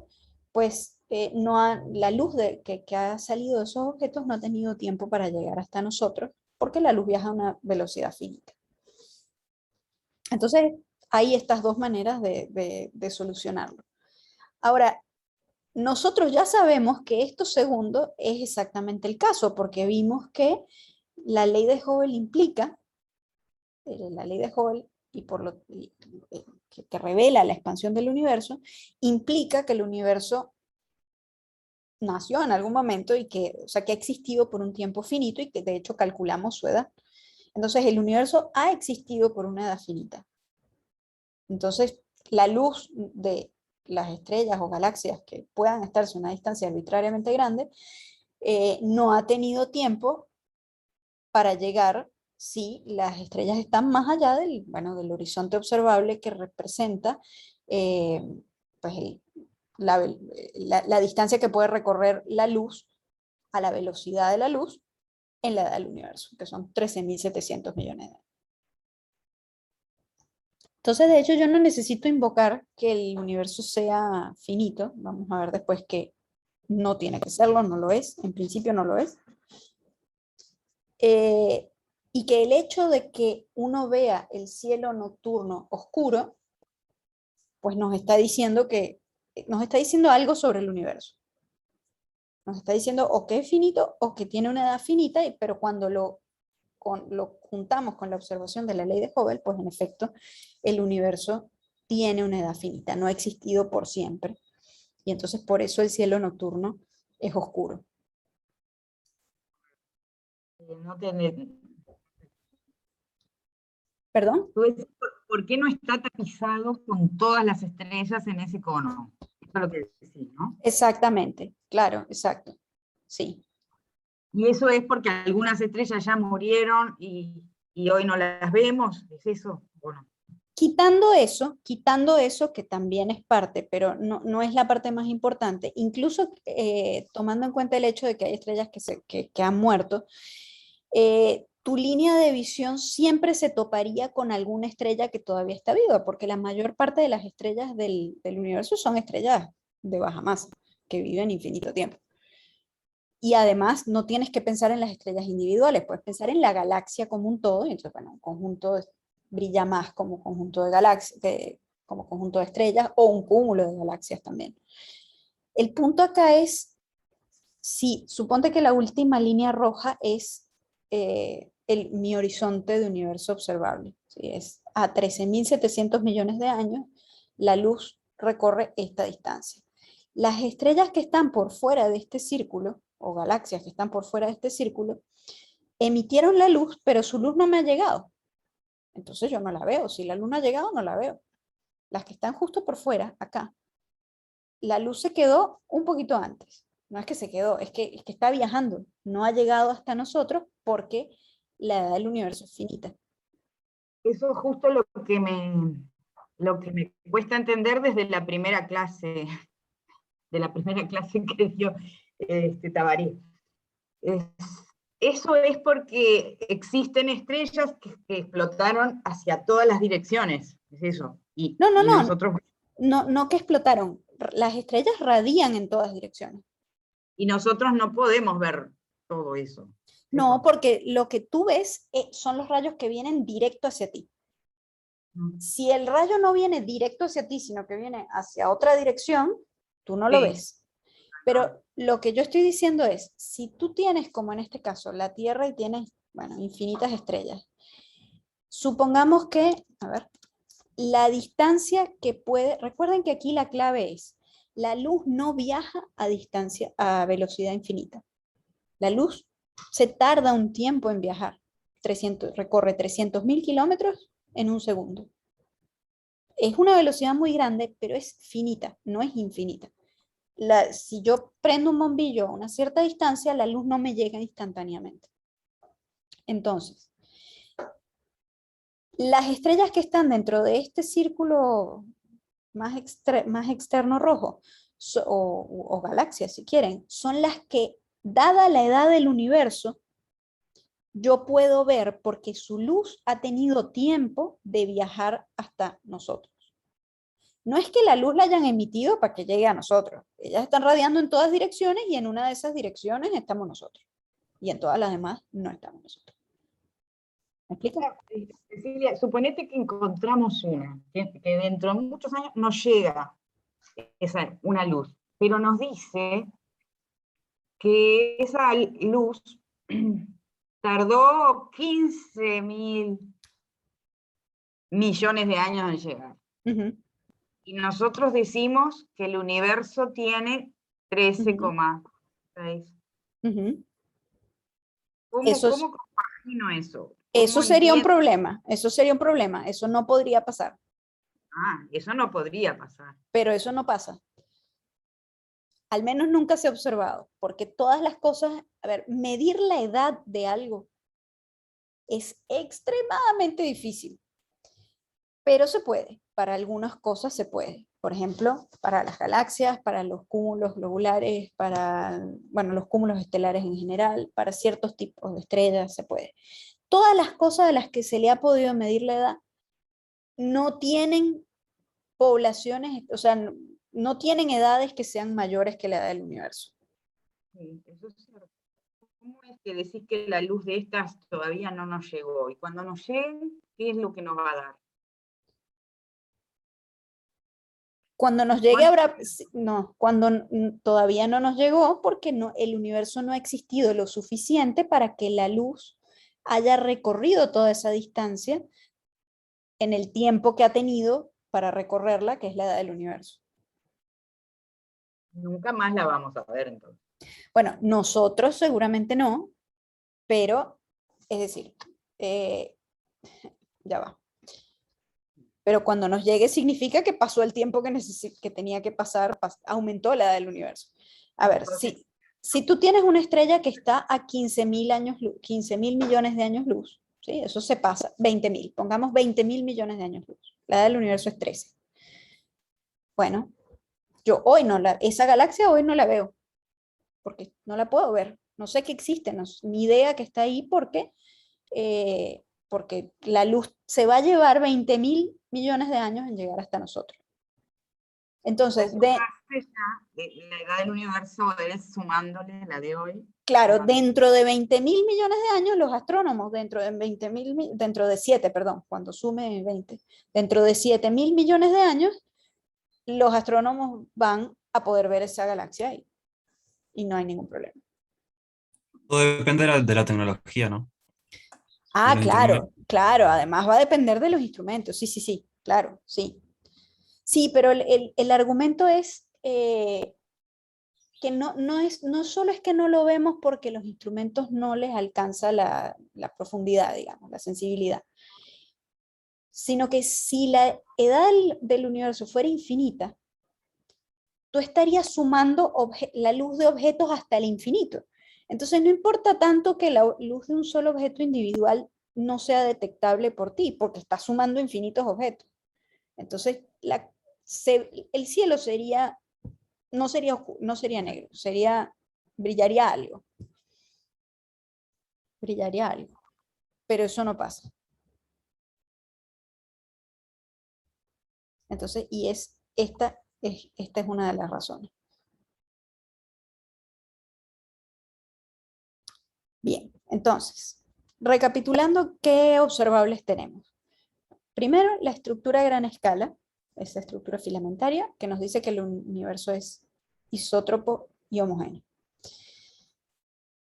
pues la luz que ha salido de esos objetos no ha tenido tiempo para llegar hasta nosotros, porque la luz viaja a una velocidad finita. Entonces, hay estas dos maneras de solucionarlo. Ahora, nosotros ya sabemos que esto segundo es exactamente el caso, porque vimos que la ley de Hubble implica, la ley de Hubble, y por lo que revela la expansión del universo, implica que el universo nació en algún momento y que, o sea, que ha existido por un tiempo finito y que de hecho calculamos su edad. Entonces, el universo ha existido por una edad finita. Entonces, la luz de las estrellas o galaxias que puedan estarse a una distancia arbitrariamente grande, no ha tenido tiempo para llegar si las estrellas están más allá del horizonte observable que representa eh, pues la distancia que puede recorrer la luz a la velocidad de la luz en la edad del universo, que son 13.700 millones de años. Entonces, de hecho, yo no necesito invocar que el universo sea finito. Vamos a ver después que no tiene que serlo, no lo es. En principio no lo es. Y que el hecho de que uno vea el cielo nocturno oscuro, pues nos está diciendo algo sobre el universo. Nos está diciendo o que es finito o que tiene una edad finita, pero cuando lo juntamos con la observación de la ley de Hubble, pues en efecto el universo tiene una edad finita, no ha existido por siempre. Y entonces por eso el cielo nocturno es oscuro. No tiene... ¿Perdón? ¿Por qué no está tapizado con todas las estrellas en ese cono? Eso es lo que decís, ¿no? Exactamente, claro, exacto. Sí. Y eso es porque algunas estrellas ya murieron y hoy no las vemos, ¿es eso? Bueno. quitando eso que también es parte, pero no es la parte más importante, incluso tomando en cuenta el hecho de que hay estrellas que han muerto, tu línea de visión siempre se toparía con alguna estrella que todavía está viva, porque la mayor parte de las estrellas del universo son estrellas de baja masa, que viven infinito tiempo. Y además no tienes que pensar en las estrellas individuales, puedes pensar en la galaxia como un todo, y entonces, bueno, un conjunto brilla más como conjunto de galaxias, como conjunto de estrellas, o un cúmulo de galaxias también. El punto acá es, si suponte que la última línea roja es mi horizonte de universo observable, ¿sí? Es a 13.700 millones de años, la luz recorre esta distancia. Las estrellas que están por fuera de este círculo, o galaxias que están por fuera de este círculo, emitieron la luz, pero su luz no me ha llegado. Entonces yo no la veo. Si la luz no ha llegado, no la veo. Las que están justo por fuera, acá, la luz se quedó un poquito antes. No es que se quedó, es que está viajando. No ha llegado hasta nosotros porque la edad del universo es finita. Eso es justo lo que me cuesta entender desde la primera clase, de la primera clase que dio Tabaré. Eso es porque existen estrellas que explotaron hacia todas las direcciones, es eso. Y nosotros, No que explotaron. Las estrellas radian en todas direcciones. y nosotros no podemos ver todo eso. No, porque lo que tú ves son los rayos que vienen directo hacia ti. Si el rayo no viene directo hacia ti, sino que viene hacia otra dirección, tú no lo ves. Pero lo que yo estoy diciendo es, si tú tienes, como en este caso, la Tierra y tienes, bueno, infinitas estrellas, supongamos que, a ver, la distancia que puede, recuerden que aquí la clave es, la luz no viaja a distancia, a velocidad infinita. La luz se tarda un tiempo en viajar, recorre 300.000 kilómetros en un segundo. Es una velocidad muy grande, pero es finita, no es infinita. Si yo prendo un bombillo a una cierta distancia, la luz no me llega instantáneamente. Entonces, las estrellas que están dentro de este círculo más externo rojo, o galaxias si quieren, son las que, dada la edad del universo, yo puedo ver porque su luz ha tenido tiempo de viajar hasta nosotros. No es que la luz la hayan emitido para que llegue a nosotros. Ellas están radiando en todas direcciones y en una de esas direcciones estamos nosotros. Y en todas las demás no estamos nosotros. ¿Me explico? Cecilia, suponete que encontramos una, que dentro de muchos años nos llega una luz, pero nos dice que esa luz tardó 15.000 millones de años en llegar. Y nosotros decimos que el universo tiene 13,6. ¿Cómo compagino eso? Eso sería un problema, eso no podría pasar. Eso no podría pasar. Pero eso no pasa. Al menos nunca se ha observado, porque todas las cosas, a ver, medir la edad de algo es extremadamente difícil, pero se puede, para algunas cosas se puede. Por ejemplo, para las galaxias, para los cúmulos globulares, para, bueno, los cúmulos estelares en general, para ciertos tipos de estrellas se puede. Todas las cosas de las que se le ha podido medir la edad no tienen poblaciones, o sea, no tienen edades que sean mayores que la edad del universo. Sí, eso es cierto. ¿Cómo es que decís que la luz de estas todavía no nos llegó? Y cuando nos llegue, ¿qué es lo que nos va a dar? Cuando nos llegue habrá, no, cuando todavía no nos llegó porque no, el universo no ha existido lo suficiente para que la luz haya recorrido toda esa distancia en el tiempo que ha tenido para recorrerla, que es la edad del universo. Nunca más la vamos a ver entonces. Bueno, nosotros seguramente no, pero, es decir, ya va. Pero cuando nos llegue significa que pasó el tiempo que tenía que pasar, aumentó la edad del universo. A ver, si tú tienes una estrella que está a 15.000 años, 15.000 millones de años luz, ¿sí? Eso se pasa, 20.000, pongamos 20.000 millones de años luz. La edad del universo es 13. Bueno, yo hoy esa galaxia hoy no la veo, porque no la puedo ver. No sé que existe, ni idea que está ahí porque la luz se va a llevar 20.000 millones de años en llegar hasta nosotros. Entonces, la edad del universo es sumándole la de hoy. Claro, dentro de 20.000 millones de años, los astrónomos, dentro de 7, perdón, cuando sume 20, dentro de 7.000 millones de años, los astrónomos van a poder ver esa galaxia ahí y no hay ningún problema. Todo depende de la tecnología, ¿no? Ah, De los claro, instrumentos. claro, además va a depender de los instrumentos, sí, sí, sí, claro, sí. Sí, pero el argumento es que no solo es que no lo vemos porque los instrumentos no les alcanza la profundidad, digamos, la sensibilidad, sino que si la edad del universo fuera infinita, tú estarías sumando la luz de objetos hasta el infinito. Entonces no importa tanto que la luz de un solo objeto individual no sea detectable por ti, porque estás sumando infinitos objetos. Entonces el cielo no sería negro, brillaría algo. Brillaría algo. Pero eso no pasa. Entonces, esta es una de las razones. Bien, entonces, recapitulando, ¿qué observables tenemos? Primero, la estructura a gran escala, esa estructura filamentaria, que nos dice que el universo es isótropo y homogéneo.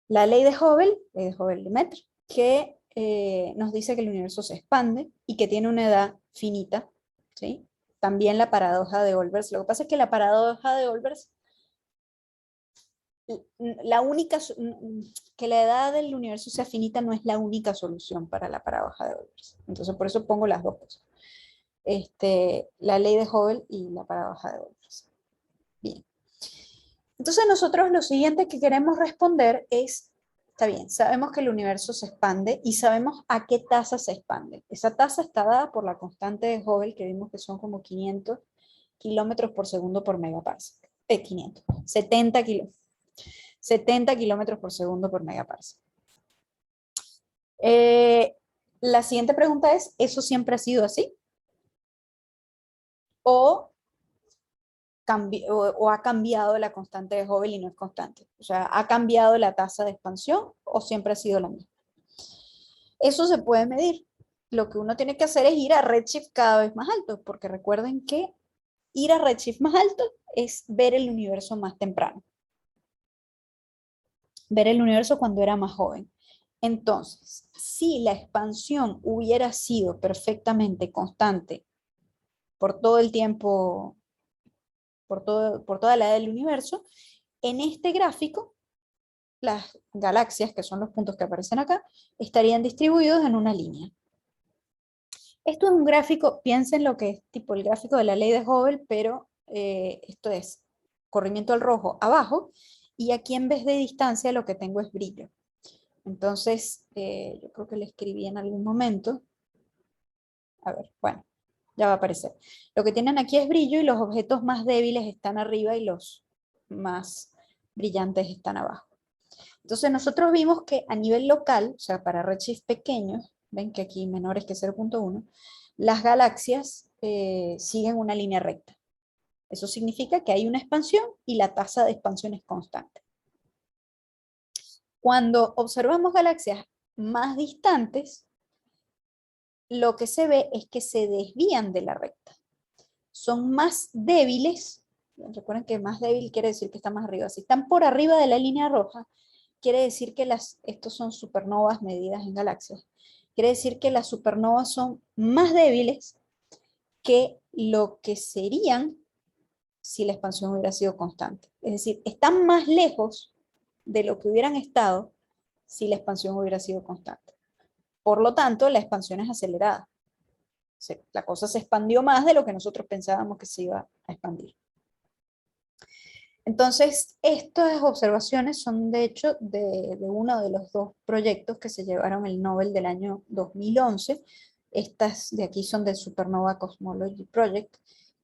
La ley de Hubble-Lemaitre, que nos dice que el universo se expande y que tiene una edad finita, ¿sí? También la paradoja de Olbers. Lo que pasa es que la paradoja de Olbers, que la edad del universo sea finita no es la única solución para la paradoja de Olbers. Entonces, por eso pongo las dos cosas. La ley de Hubble y la paradoja de Olbers. Bien. Entonces, nosotros lo siguiente que queremos responder es, está bien, sabemos que el universo se expande y sabemos a qué tasa se expande. Esa tasa está dada por la constante de Hubble, que vimos que son como 500 kilómetros por segundo por megaparsec. 70 kilómetros por segundo por megaparsec. La siguiente pregunta es, ¿eso siempre ha sido así? ¿O ha cambiado la constante de Hubble y no es constante? O sea, ¿ha cambiado la tasa de expansión o siempre ha sido la misma? Eso se puede medir. Lo que uno tiene que hacer es ir a redshift cada vez más alto, porque recuerden que ir a redshift más alto es ver el universo más temprano. Ver el universo cuando era más joven. Entonces, si la expansión hubiera sido perfectamente constante por todo el tiempo, por toda la edad del universo, en este gráfico, las galaxias, que son los puntos que aparecen acá, estarían distribuidos en una línea. Esto es un gráfico, piensen lo que es tipo el gráfico de la ley de Hubble, pero esto es corrimiento al rojo abajo, y aquí en vez de distancia lo que tengo es brillo. Entonces, yo creo que le escribí en algún momento. A ver, bueno, ya va a aparecer. Lo que tienen aquí es brillo y los objetos más débiles están arriba y los más brillantes están abajo. Entonces nosotros vimos que a nivel local, o sea, para redshift pequeños, ven que aquí menores que 0.1, las galaxias siguen una línea recta. Eso significa que hay una expansión y la tasa de expansión es constante. Cuando observamos galaxias más distantes, lo que se ve es que se desvían de la recta. Son más débiles, recuerden que más débil quiere decir que está más arriba. Si están por arriba de la línea roja, quiere decir que estos son supernovas medidas en galaxias. Quiere decir que las supernovas son más débiles que lo que serían si la expansión hubiera sido constante. Es decir, están más lejos de lo que hubieran estado si la expansión hubiera sido constante. Por lo tanto, la expansión es acelerada. La cosa se expandió más de lo que nosotros pensábamos que se iba a expandir. Entonces, estas observaciones son de hecho de uno de los dos proyectos que se llevaron el Nobel del año 2011, Estas de aquí son del Supernova Cosmology Project,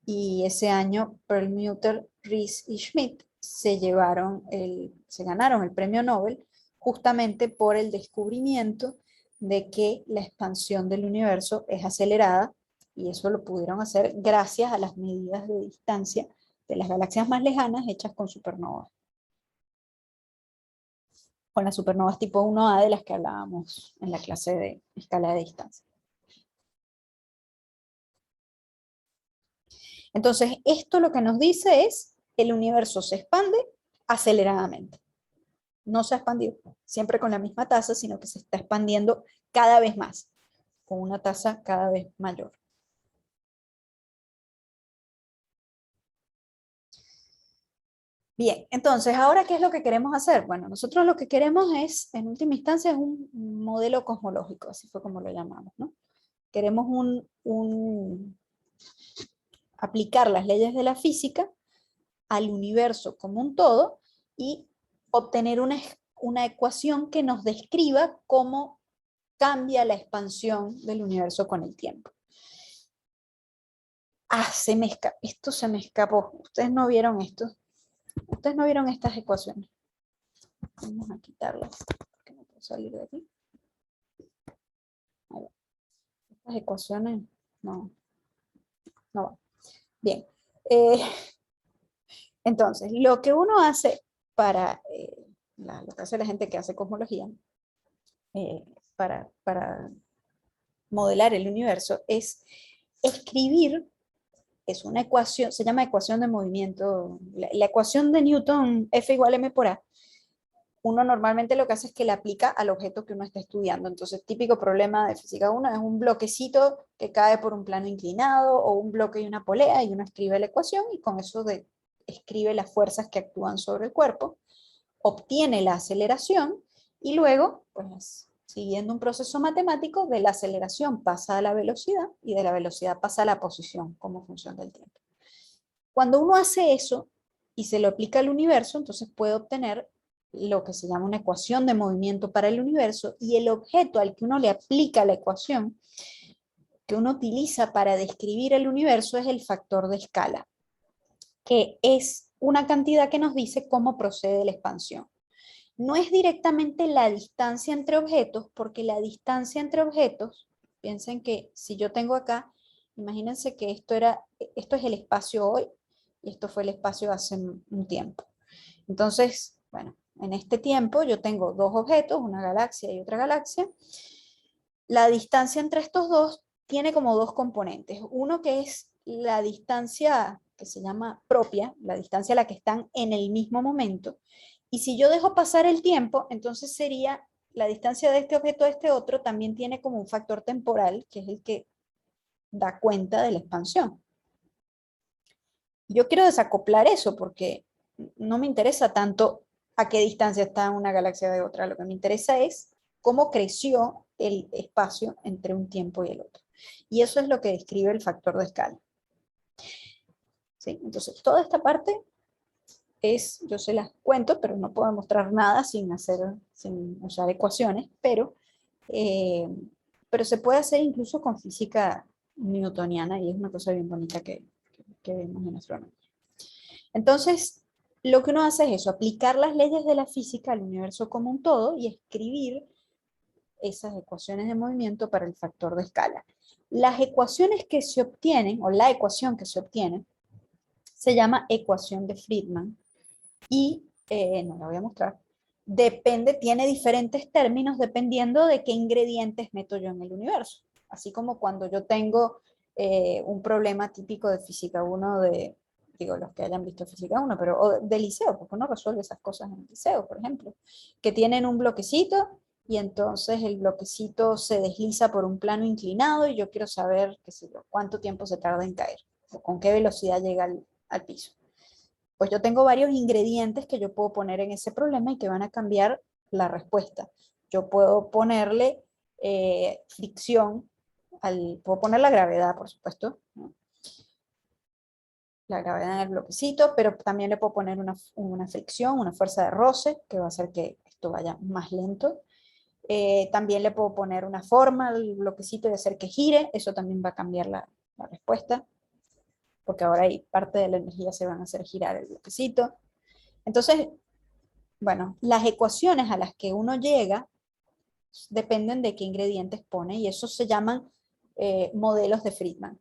y ese año Perlmutter, Rees y Schmidt se ganaron el premio Nobel justamente por el descubrimiento de que la expansión del universo es acelerada, y eso lo pudieron hacer gracias a las medidas de distancia de las galaxias más lejanas hechas con supernovas. Con las supernovas tipo 1A de las que hablábamos en la clase de escala de distancia. Entonces, esto lo que nos dice es, el universo se expande aceleradamente. No se ha expandido siempre con la misma tasa, sino que se está expandiendo cada vez más, con una tasa cada vez mayor. Bien, entonces, ¿ahora qué es lo que queremos hacer? Bueno, nosotros lo que queremos es, en última instancia, es un modelo cosmológico, así fue como lo llamamos, ¿no? Queremos aplicar las leyes de la física al universo como un todo y obtener una ecuación que nos describa cómo cambia la expansión del universo con el tiempo. Ah, esto se me escapó. Ustedes no vieron esto. Ustedes no vieron estas ecuaciones. Vamos a quitarlas porque no puedo salir de aquí. Ahí va. Estas ecuaciones no van. Bien. Entonces, lo que uno hace para, lo que hace la gente que hace cosmología, para modelar el universo, es escribir, es una ecuación, se llama ecuación de movimiento, la ecuación de Newton, F igual M por A. Uno normalmente lo que hace es que la aplica al objeto que uno está estudiando. Entonces, típico problema de física 1 es un bloquecito que cae por un plano inclinado, o un bloque y una polea, y uno escribe la ecuación, y con eso escribe las fuerzas que actúan sobre el cuerpo, obtiene la aceleración, y luego, pues, siguiendo un proceso matemático, de la aceleración pasa a la velocidad, y de la velocidad pasa a la posición como función del tiempo. Cuando uno hace eso y se lo aplica al universo, entonces puede obtener lo que se llama una ecuación de movimiento para el universo, y el objeto al que uno le aplica la ecuación que uno utiliza para describir el universo es el factor de escala, que es una cantidad que nos dice cómo procede la expansión. No es directamente la distancia entre objetos, porque la distancia entre objetos, piensen que si yo tengo acá, imagínense que esto es el espacio hoy, y esto fue el espacio hace un tiempo. Entonces, bueno, en este tiempo yo tengo dos objetos, una galaxia y otra galaxia. La distancia entre estos dos tiene como dos componentes. Uno que es la distancia que se llama propia, la distancia a la que están en el mismo momento. Y si yo dejo pasar el tiempo, entonces sería la distancia de este objeto a este otro, también tiene como un factor temporal, que es el que da cuenta de la expansión. Yo quiero desacoplar eso porque no me interesa tanto a qué distancia está una galaxia de otra. Lo que me interesa es cómo creció el espacio entre un tiempo y el otro. Y eso es lo que describe el factor de escala. ¿Sí? Entonces, toda esta parte yo se las cuento, pero no puedo mostrar nada sin usar ecuaciones, pero se puede hacer incluso con física newtoniana, y es una cosa bien bonita que vemos en astronomía. Entonces, lo que uno hace es eso, aplicar las leyes de la física al universo como un todo y escribir esas ecuaciones de movimiento para el factor de escala. Las ecuaciones que se obtienen, o la ecuación que se obtiene, se llama ecuación de Friedman, y no la voy a mostrar, tiene diferentes términos dependiendo de qué ingredientes meto yo en el universo. Así como cuando yo tengo un problema típico de física 1, digo, los que hayan visto física 1, o de liceo, porque uno resuelve esas cosas en el liceo, por ejemplo, que tienen un bloquecito, y entonces el bloquecito se desliza por un plano inclinado, y yo quiero saber, qué sé yo, cuánto tiempo se tarda en caer, o con qué velocidad llega al piso. Pues yo tengo varios ingredientes que yo puedo poner en ese problema y que van a cambiar la respuesta. Yo puedo ponerle fricción, puedo poner la gravedad, por supuesto, ¿no? La gravedad en el bloquecito, pero también le puedo poner una fricción, una fuerza de roce, que va a hacer que esto vaya más lento. También le puedo poner una forma al bloquecito y hacer que gire, eso también va a cambiar la respuesta, porque ahora hay parte de la energía se van a hacer girar el bloquecito. Entonces, bueno, las ecuaciones a las que uno llega dependen de qué ingredientes pone y esos se llaman modelos de Friedman.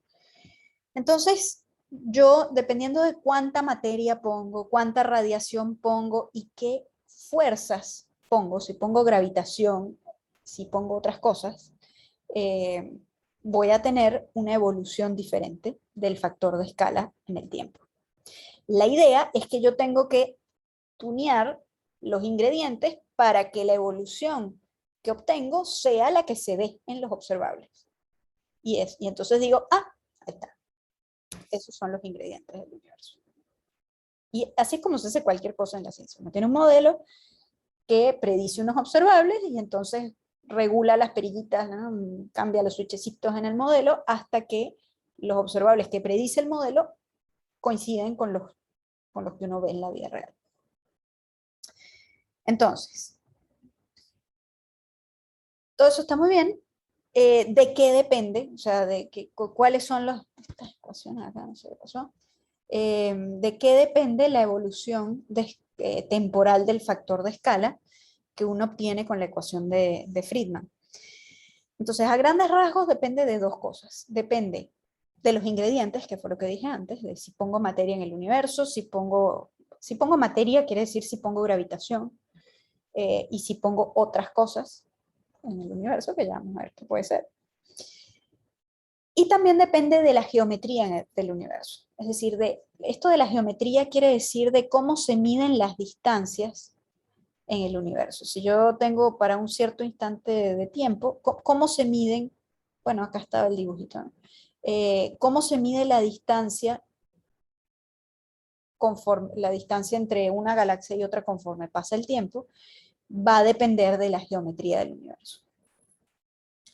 Entonces, yo, dependiendo de cuánta materia pongo, cuánta radiación pongo y qué fuerzas pongo, si pongo gravitación, si pongo otras cosas, voy a tener una evolución diferente del factor de escala en el tiempo. La idea es que yo tengo que tunear los ingredientes para que la evolución que obtengo sea la que se ve en los observables. Y entonces digo, ahí está. Esos son los ingredientes del universo. Y así es como se hace cualquier cosa en la ciencia. Uno tiene un modelo que predice unos observables y entonces regula las perillitas, ¿no? Cambia los switchecitos en el modelo hasta que los observables que predice el modelo coinciden con los que uno ve en la vida real. Entonces, todo eso está muy bien. ¿De qué depende? O sea, cuáles son estas ecuaciones acá, no sé qué pasó. ¿De qué depende la evolución temporal del factor de escala que uno obtiene con la ecuación de Friedman? Entonces, a grandes rasgos depende de dos cosas. Depende de los ingredientes, que fue lo que dije antes, de si pongo materia en el universo, si pongo materia quiere decir si pongo gravitación, y si pongo otras cosas en el universo, que ya vamos a ver qué puede ser. Y también depende de la geometría del universo. Es decir, esto de la geometría quiere decir de cómo se miden las distancias en el universo. Si yo tengo para un cierto instante de tiempo, ¿cómo se miden? Bueno, acá estaba el dibujito, ¿no? ¿Cómo se mide la distancia entre una galaxia y otra conforme pasa el tiempo? Va a depender de la geometría del universo.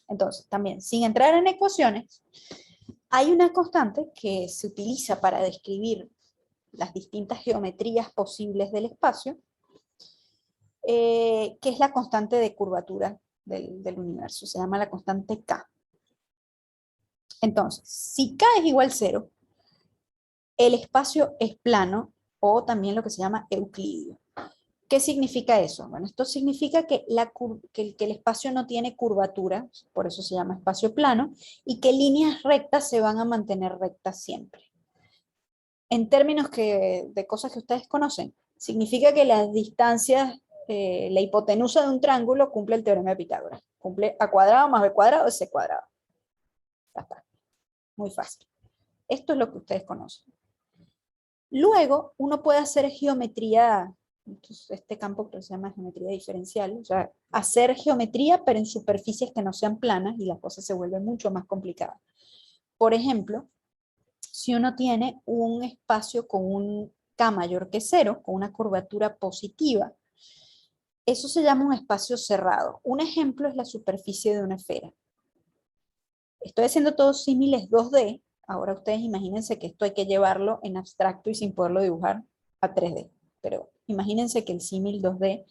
Entonces, también, sin entrar en ecuaciones, hay una constante que se utiliza para describir las distintas geometrías posibles del espacio, que es la constante de curvatura del universo. Se llama la constante K. Entonces, si K es igual a 0, el espacio es plano, o también lo que se llama euclídeo. ¿Qué significa eso? Bueno, esto significa que el espacio no tiene curvatura, por eso se llama espacio plano, y que líneas rectas se van a mantener rectas siempre. En términos de cosas que ustedes conocen, significa que las distancias, la hipotenusa de un triángulo cumple el teorema de Pitágoras. Cumple a cuadrado más b cuadrado es c cuadrado. Ya está. Muy fácil. Esto es lo que ustedes conocen. Luego, uno puede hacer geometría. Este campo que se llama geometría diferencial, o sea, hacer geometría pero en superficies que no sean planas y las cosas se vuelven mucho más complicadas. Por ejemplo, si uno tiene un espacio con un K mayor que 0, con una curvatura positiva, eso se llama un espacio cerrado. Un ejemplo es la superficie de una esfera. Estoy haciendo todos símiles 2D, ahora ustedes imagínense que esto hay que llevarlo en abstracto y sin poderlo dibujar a 3D. Pero imagínense que el símil 2D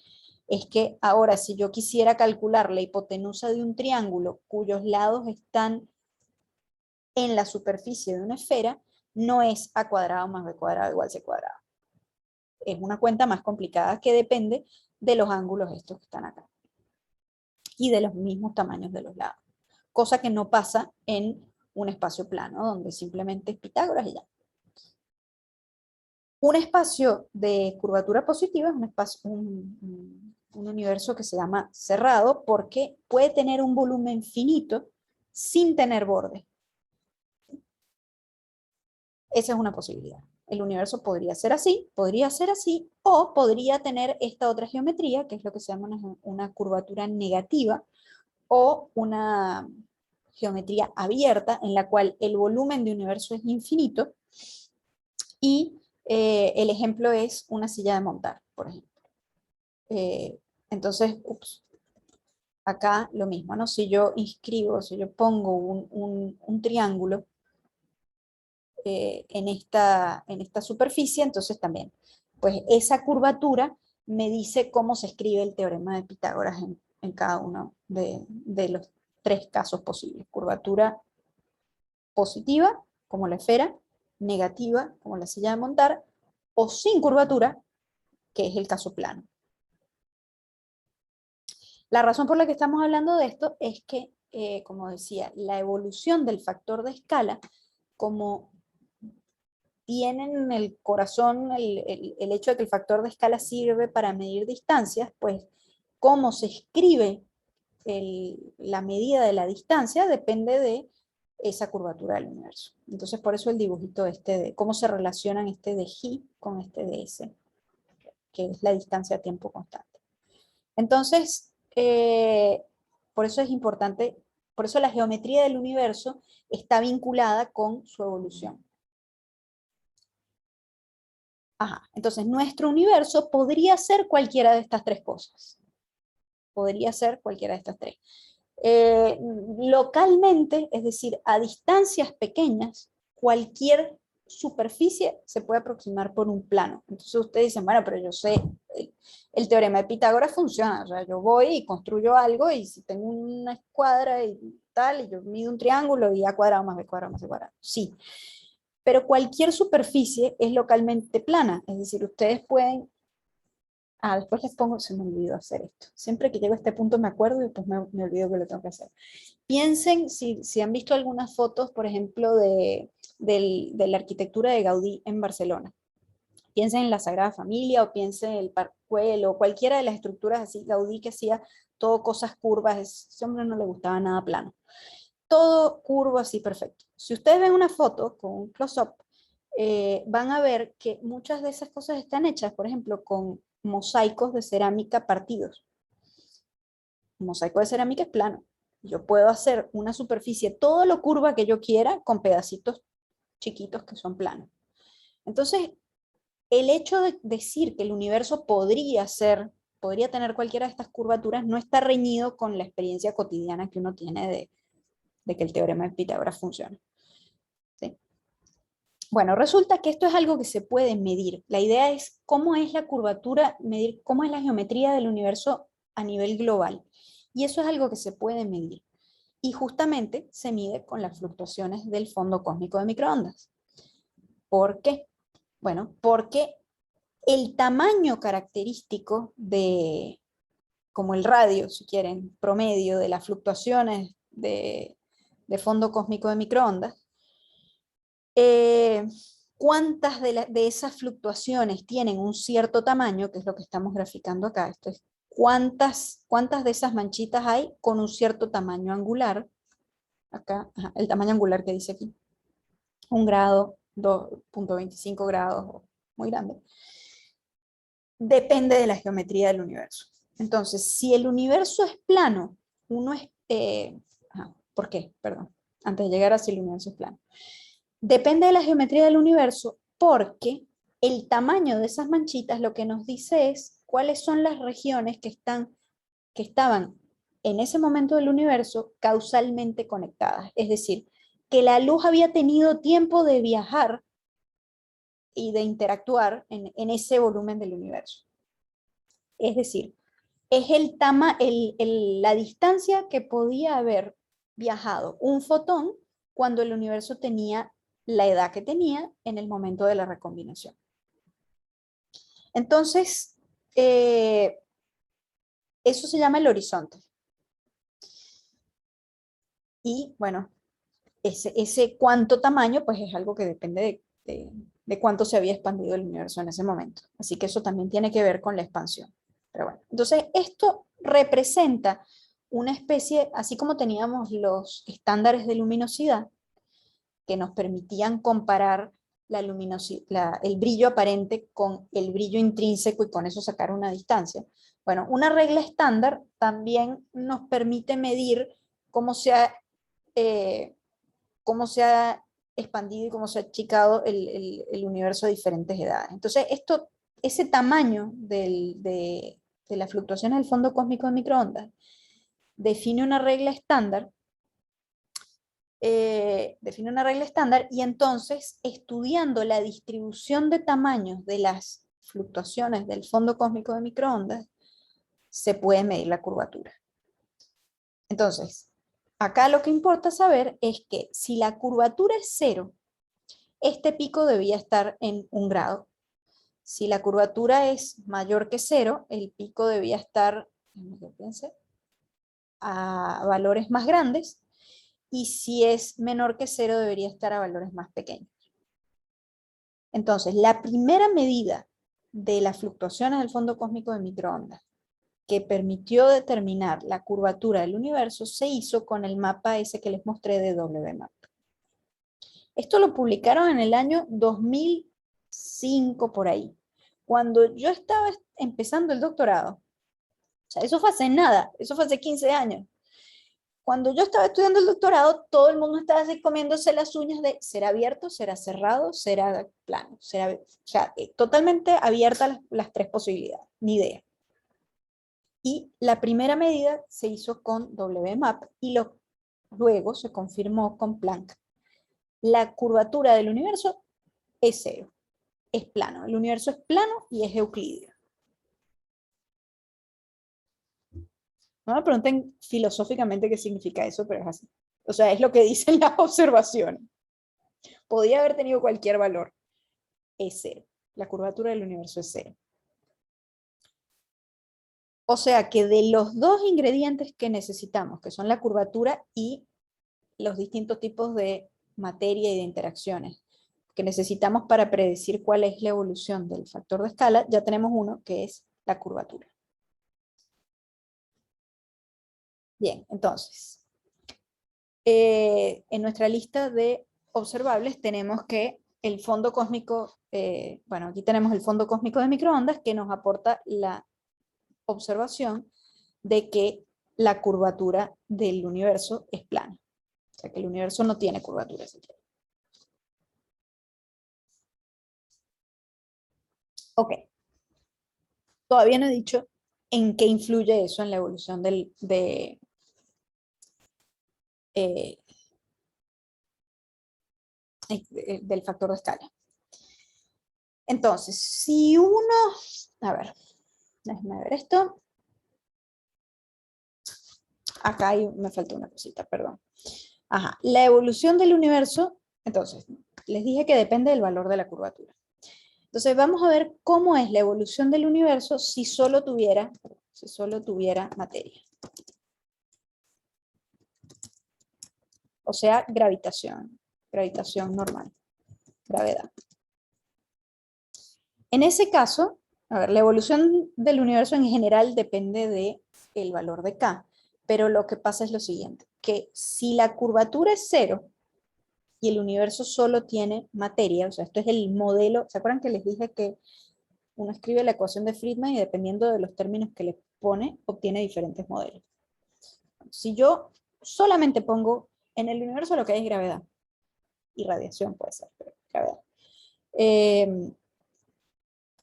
es que ahora si yo quisiera calcular la hipotenusa de un triángulo cuyos lados están en la superficie de una esfera, no es a cuadrado más b cuadrado igual c cuadrado. Es una cuenta más complicada que depende de los ángulos estos que están acá. Y de los mismos tamaños de los lados. Cosa que no pasa en un espacio plano, donde simplemente es Pitágoras y ya. Un espacio de curvatura positiva es un universo que se llama cerrado porque puede tener un volumen finito sin tener borde. Esa es una posibilidad. El universo podría ser así, o podría tener esta otra geometría, que es lo que se llama una curvatura negativa, o una geometría abierta, en la cual el volumen de universo es infinito, y el ejemplo es una silla de montar, por ejemplo. Entonces, acá lo mismo, ¿no? Si yo pongo un triángulo en esta superficie, entonces también, pues esa curvatura me dice cómo se escribe el teorema de Pitágoras en cada uno de los tres casos posibles. Curvatura positiva, como la esfera, negativa, como la silla de montar, o sin curvatura, que es el caso plano. La razón por la que estamos hablando de esto es que, como decía, la evolución del factor de escala, como tienen en el corazón el hecho de que el factor de escala sirve para medir distancias, pues cómo se escribe la medida de la distancia depende de esa curvatura del universo. Entonces por eso el dibujito de cómo se relacionan este de G con este de S, que es la distancia a tiempo constante. Entonces, por eso es importante, por eso la geometría del universo está vinculada con su evolución. Ajá, entonces nuestro universo podría ser cualquiera de estas tres cosas. Podría ser cualquiera de estas tres. Localmente, es decir, a distancias pequeñas, cualquier superficie se puede aproximar por un plano. Entonces ustedes dicen, bueno, pero yo sé, el teorema de Pitágoras funciona, o sea, yo voy y construyo algo y si tengo una escuadra y tal, y yo mido un triángulo y A cuadrado más B cuadrado más C cuadrado. Sí, pero cualquier superficie es localmente plana, es decir, ustedes pueden... después les pongo, se me olvidó hacer esto. Siempre que llego a este punto me acuerdo y después me olvido que lo tengo que hacer. Piensen, si han visto algunas fotos, por ejemplo, de la arquitectura de Gaudí en Barcelona. Piensen en la Sagrada Familia o piensen en el Parc Güell o cualquiera de las estructuras así, Gaudí que hacía todo cosas curvas, ese hombre no le gustaba nada plano. Todo curvo así perfecto. Si ustedes ven una foto con un close-up, van a ver que muchas de esas cosas están hechas, por ejemplo, con mosaicos de cerámica partidos. Un mosaico de cerámica es plano. Yo puedo hacer una superficie todo lo curva que yo quiera con pedacitos chiquitos que son planos. Entonces, el hecho de decir que el universo podría tener cualquiera de estas curvaturas no está reñido con la experiencia cotidiana que uno tiene de que el teorema de Pitágoras funciona. ¿Sí? Bueno, resulta que esto es algo que se puede medir. La idea es cómo es la curvatura, medir cómo es la geometría del universo a nivel global. Y eso es algo que se puede medir. Y justamente se mide con las fluctuaciones del fondo cósmico de microondas. ¿Por qué? Bueno, porque el tamaño característico de, como el radio, si quieren, promedio de las fluctuaciones de fondo cósmico de microondas, cuántas de esas fluctuaciones tienen un cierto tamaño, que es lo que estamos graficando acá, esto es cuántas de esas manchitas hay con un cierto tamaño angular, acá, el tamaño angular que dice aquí, 1 grado, 2.25 grados, muy grande, depende de la geometría del universo. Entonces, si el universo es plano, ¿por qué? Perdón, antes de llegar a si el universo es plano. Depende de la geometría del universo porque el tamaño de esas manchitas lo que nos dice es cuáles son las regiones que estaban en ese momento del universo causalmente conectadas. Es decir, que la luz había tenido tiempo de viajar y de interactuar en ese volumen del universo. Es decir, es la distancia que podía haber viajado un fotón cuando el universo tenía la edad que tenía en el momento de la recombinación. Entonces, eso se llama el horizonte. Y bueno, ese cuánto tamaño, pues es algo que depende de cuánto se había expandido el universo en ese momento. Así que eso también tiene que ver con la expansión. Pero bueno, entonces esto representa una especie, así como teníamos los estándares de luminosidad, que nos permitían comparar el brillo aparente con el brillo intrínseco y con eso sacar una distancia. Bueno, una regla estándar también nos permite medir cómo se ha expandido y cómo se ha achicado el universo a diferentes edades. Entonces, ese tamaño de las fluctuaciones del fondo cósmico de microondas define una regla estándar y entonces estudiando la distribución de tamaños de las fluctuaciones del fondo cósmico de microondas se puede medir la curvatura. Entonces, acá lo que importa saber es que si la curvatura es 0, este pico debía estar en 1 grado. Si la curvatura es mayor que 0, el pico debía estar, a valores más grandes, y si es menor que 0 debería estar a valores más pequeños. Entonces, la primera medida de las fluctuaciones del fondo cósmico de microondas que permitió determinar la curvatura del universo se hizo con el mapa ese que les mostré de WMAP. Esto lo publicaron en el año 2005 por ahí, cuando yo estaba empezando el doctorado. O sea, eso fue hace nada, eso fue hace 15 años. Cuando yo estaba estudiando el doctorado, todo el mundo estaba así comiéndose las uñas de ¿será abierto, será cerrado, será plano? O sea, totalmente abiertas las 3 posibilidades, ni idea. Y la primera medida se hizo con WMAP y luego se confirmó con Planck. La curvatura del universo es 0, es plano. El universo es plano y es euclídeo. No me pregunten filosóficamente qué significa eso, pero es así. O sea, es lo que dicen las observaciones. Podía haber tenido cualquier valor. Es 0. La curvatura del universo es 0. O sea que de los 2 ingredientes que necesitamos, que son la curvatura y los distintos tipos de materia y de interacciones que necesitamos para predecir cuál es la evolución del factor de escala, ya tenemos uno que es la curvatura. Bien, entonces, en nuestra lista de observables tenemos que el fondo cósmico, bueno, aquí tenemos el fondo cósmico de microondas que nos aporta la observación de que la curvatura del universo es plana. O sea, que el universo no tiene curvatura. Ok. Todavía no he dicho en qué influye eso en la evolución del factor de escala. Entonces, si uno, a ver, déjenme ver esto. Acá me faltó una cosita, perdón. Ajá, la evolución del universo, entonces, les dije que depende del valor de la curvatura. Entonces, vamos a ver cómo es la evolución del universo si solo tuviera materia. O sea, gravitación normal, gravedad. En ese caso, a ver, la evolución del universo en general depende del valor de K, pero lo que pasa es lo siguiente, que si la curvatura es 0 y el universo solo tiene materia, o sea, esto es el modelo, ¿se acuerdan que les dije que uno escribe la ecuación de Friedman y dependiendo de los términos que le pone, obtiene diferentes modelos? Si yo solamente pongo en el universo lo que hay es gravedad, y radiación puede ser, pero gravedad.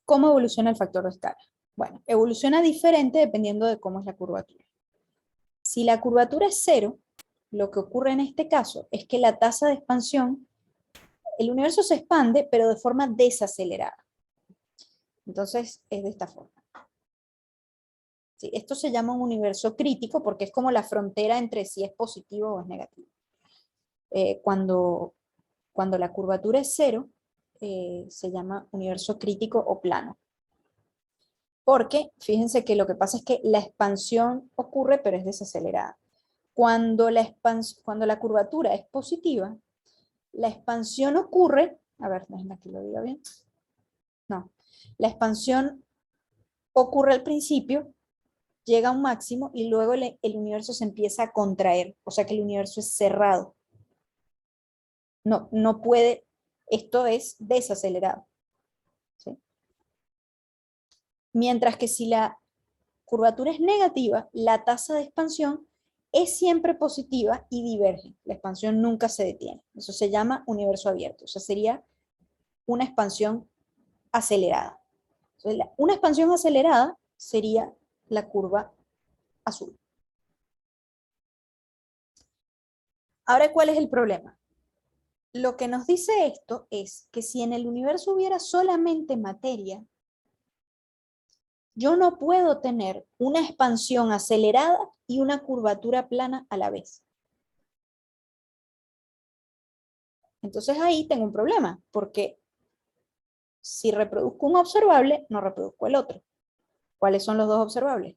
¿Cómo evoluciona el factor de escala? Bueno, evoluciona diferente dependiendo de cómo es la curvatura. Si la curvatura es 0, lo que ocurre en este caso es que la tasa de expansión, el universo se expande, pero de forma desacelerada. Entonces, es de esta forma. ¿Sí? Esto se llama un universo crítico porque es como la frontera entre si es positivo o es negativo. Cuando la curvatura es 0, se llama universo crítico o plano. Porque fíjense que lo que pasa es que la expansión ocurre, pero es desacelerada. Cuando la curvatura es positiva, la expansión ocurre, a ver, déjenme que lo diga bien. No, la expansión ocurre al principio, llega a un máximo y luego el universo se empieza a contraer, o sea que el universo es cerrado. No puede, esto es desacelerado. ¿Sí? Mientras que si la curvatura es negativa, la tasa de expansión es siempre positiva y diverge. La expansión nunca se detiene. Eso se llama universo abierto. O sea, sería una expansión acelerada. Entonces, una expansión acelerada sería la curva azul. Ahora, ¿cuál es el problema? Lo que nos dice esto es que si en el universo hubiera solamente materia, yo no puedo tener una expansión acelerada y una curvatura plana a la vez. Entonces ahí tengo un problema, porque si reproduzco un observable, no reproduzco el otro. ¿Cuáles son los dos observables?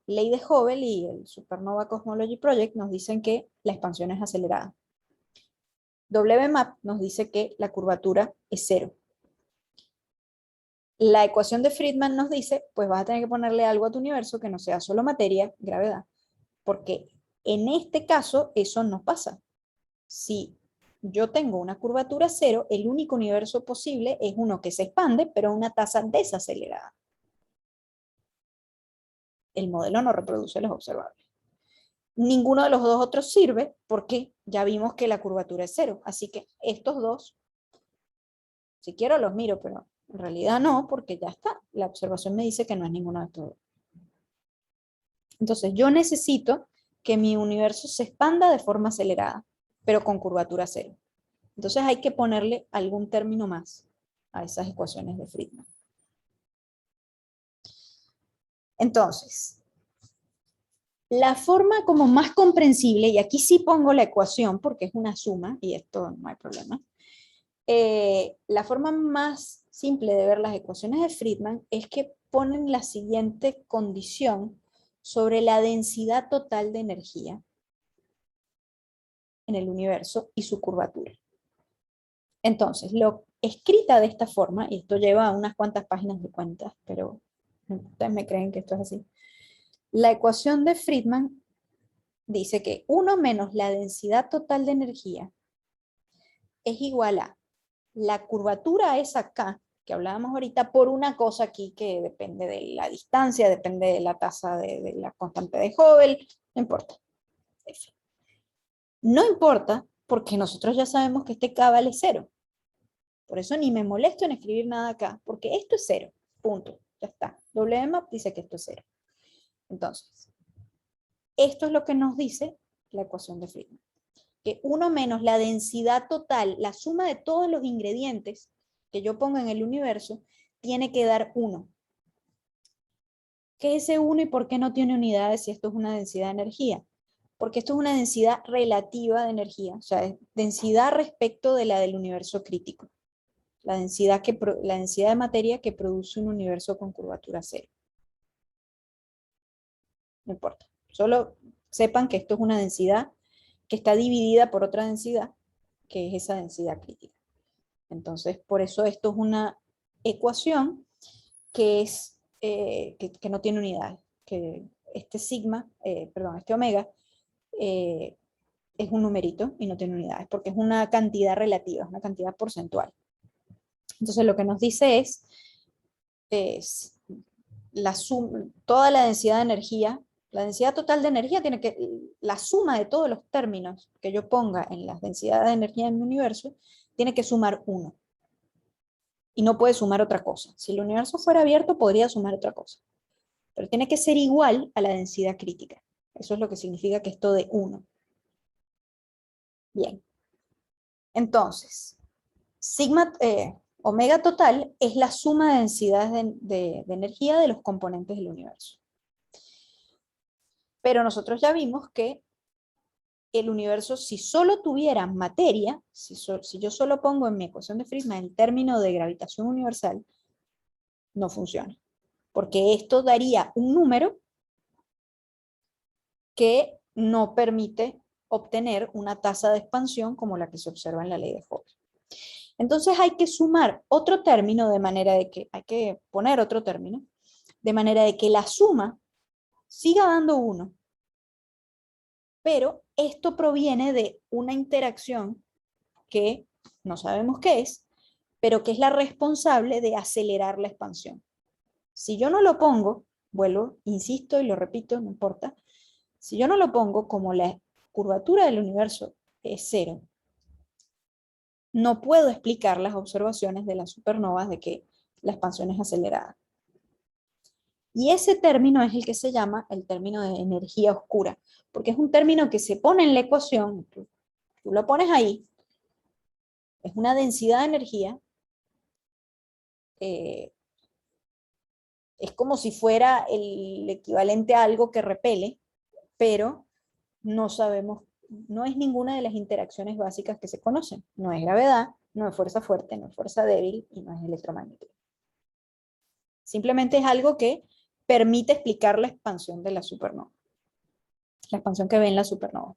Ley de Hubble y el Supernova Cosmology Project nos dicen que la expansión es acelerada. WMAP nos dice que la curvatura es cero. La ecuación de Friedman nos dice, pues vas a tener que ponerle algo a tu universo que no sea solo materia, gravedad, porque en este caso eso no pasa. Si yo tengo una curvatura cero, el único universo posible es uno que se expande, pero a una tasa desacelerada. El modelo no reproduce los observables. Ninguno de los dos otros sirve porque ya vimos que la curvatura es cero. Así que estos dos, si quiero los miro, pero en realidad no, porque ya está. La observación me dice que no es ninguno de estos dos. Entonces yo necesito que mi universo se expanda de forma acelerada, pero con curvatura cero. Entonces hay que ponerle algún término más a esas ecuaciones de Friedman. Entonces, la forma como más comprensible, y aquí sí pongo la ecuación porque es una suma, y esto no hay problema, la forma más simple de ver las ecuaciones de Friedman es que ponen la siguiente condición sobre la densidad total de energía en el universo y su curvatura. Entonces, lo escrita de esta forma, y esto lleva unas cuantas páginas de cuentas, pero ustedes me creen que esto es así. La ecuación de Friedman dice que 1 menos la densidad total de energía es igual a la curvatura esa acá, que hablábamos ahorita, por una cosa aquí que depende de la distancia, depende de la tasa de la constante de Hubble, no importa. F. No importa porque nosotros ya sabemos que este K vale cero. Por eso ni me molesto en escribir nada acá, porque esto es cero, punto, ya está. WMAP dice que esto es cero. Entonces, esto es lo que nos dice la ecuación de Friedman. Que 1 menos la densidad total, la suma de todos los ingredientes que yo ponga en el universo, tiene que dar 1. ¿Qué es ese 1 y por qué no tiene unidades si esto es una densidad de energía? Porque esto es una densidad relativa de energía, o sea, es densidad respecto de la del universo crítico. La densidad de materia que produce un universo con curvatura cero. No importa. Solo sepan que esto es una densidad que está dividida por otra densidad, que es esa densidad crítica. Entonces, por eso esto es una ecuación que, que no tiene unidades, que este este omega, es un numerito y no tiene unidades, porque es una cantidad relativa, es una cantidad porcentual. Entonces, lo que nos dice es toda la densidad de energía, la densidad total de energía tiene que, la suma de todos los términos que yo ponga en las densidades de energía en el universo, tiene que sumar 1. Y no puede sumar otra cosa. Si el universo fuera abierto, podría sumar otra cosa. Pero tiene que ser igual a la densidad crítica. Eso es lo que significa que esto de 1. Bien. Entonces, omega total es la suma de densidades de energía de los componentes del universo. Pero nosotros ya vimos que el universo, si solo tuviera materia, si yo solo pongo en mi ecuación de Friedman el término de gravitación universal, no funciona. Porque esto daría un número que no permite obtener una tasa de expansión como la que se observa en la ley de Hubble. Entonces hay que sumar otro término de manera de que, hay que poner otro término, de manera de que la suma siga dando 1, pero esto proviene de una interacción que no sabemos qué es, pero que es la responsable de acelerar la expansión. Si yo no lo pongo, vuelvo, insisto y lo repito, no importa, si yo no lo pongo como la curvatura del universo es cero, no puedo explicar las observaciones de las supernovas de que la expansión es acelerada. Y ese término es el que se llama el término de energía oscura, porque es un término que se pone en la ecuación, tú lo pones ahí, es una densidad de energía, es como si fuera el equivalente a algo que repele, pero no sabemos, no es ninguna de las interacciones básicas que se conocen. No es gravedad, no es fuerza fuerte, no es fuerza débil y no es electromagnetismo. Simplemente es algo que permite explicar la expansión de la supernova. La expansión que ve en la supernova.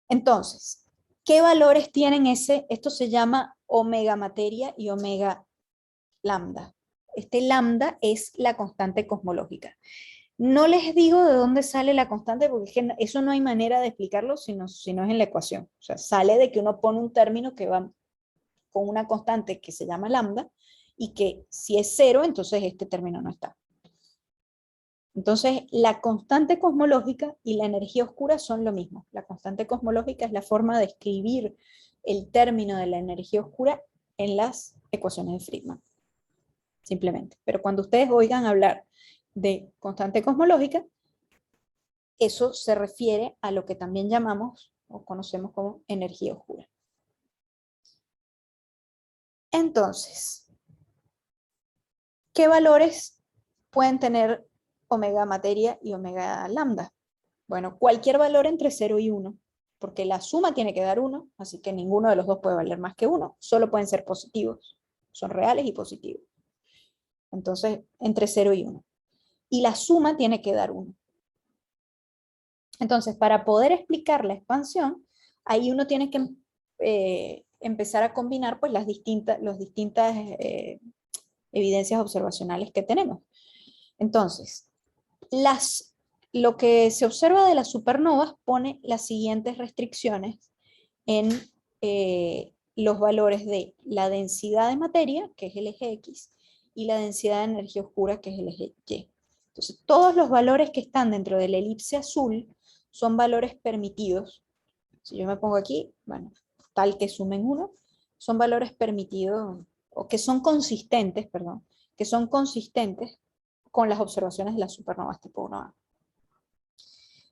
Entonces, ¿qué valores tienen ese? Esto se llama omega materia y omega lambda. Este lambda es la constante cosmológica. No les digo de dónde sale la constante, porque eso no hay manera de explicarlo si no es en la ecuación. O sea, sale de que uno pone un término que va con una constante que se llama lambda, y que si es cero, entonces este término no está. Entonces, la constante cosmológica y la energía oscura son lo mismo. La constante cosmológica es la forma de escribir el término de la energía oscura en las ecuaciones de Friedman. Simplemente. Pero cuando ustedes oigan hablar de constante cosmológica, eso se refiere a lo que también llamamos o conocemos como energía oscura. Entonces, ¿qué valores pueden tener omega materia y omega lambda? Bueno, cualquier valor entre 0 y 1, porque la suma tiene que dar 1, así que ninguno de los dos puede valer más que 1, solo pueden ser positivos, son reales y positivos. Entonces, entre 0 y 1. Y la suma tiene que dar 1. Entonces, para poder explicar la expansión, ahí uno tiene que empezar a combinar pues, las distintas evidencias observacionales que tenemos. Entonces, lo que se observa de las supernovas pone las siguientes restricciones en los valores de la densidad de materia, que es el eje X, y la densidad de energía oscura, que es el eje Y. Entonces, todos los valores que están dentro de la elipse azul son valores permitidos. Si yo me pongo aquí, bueno, tal que sumen 1, son valores permitidos, o que son consistentes, perdón, que son consistentes con las observaciones de las supernovas tipo 1A.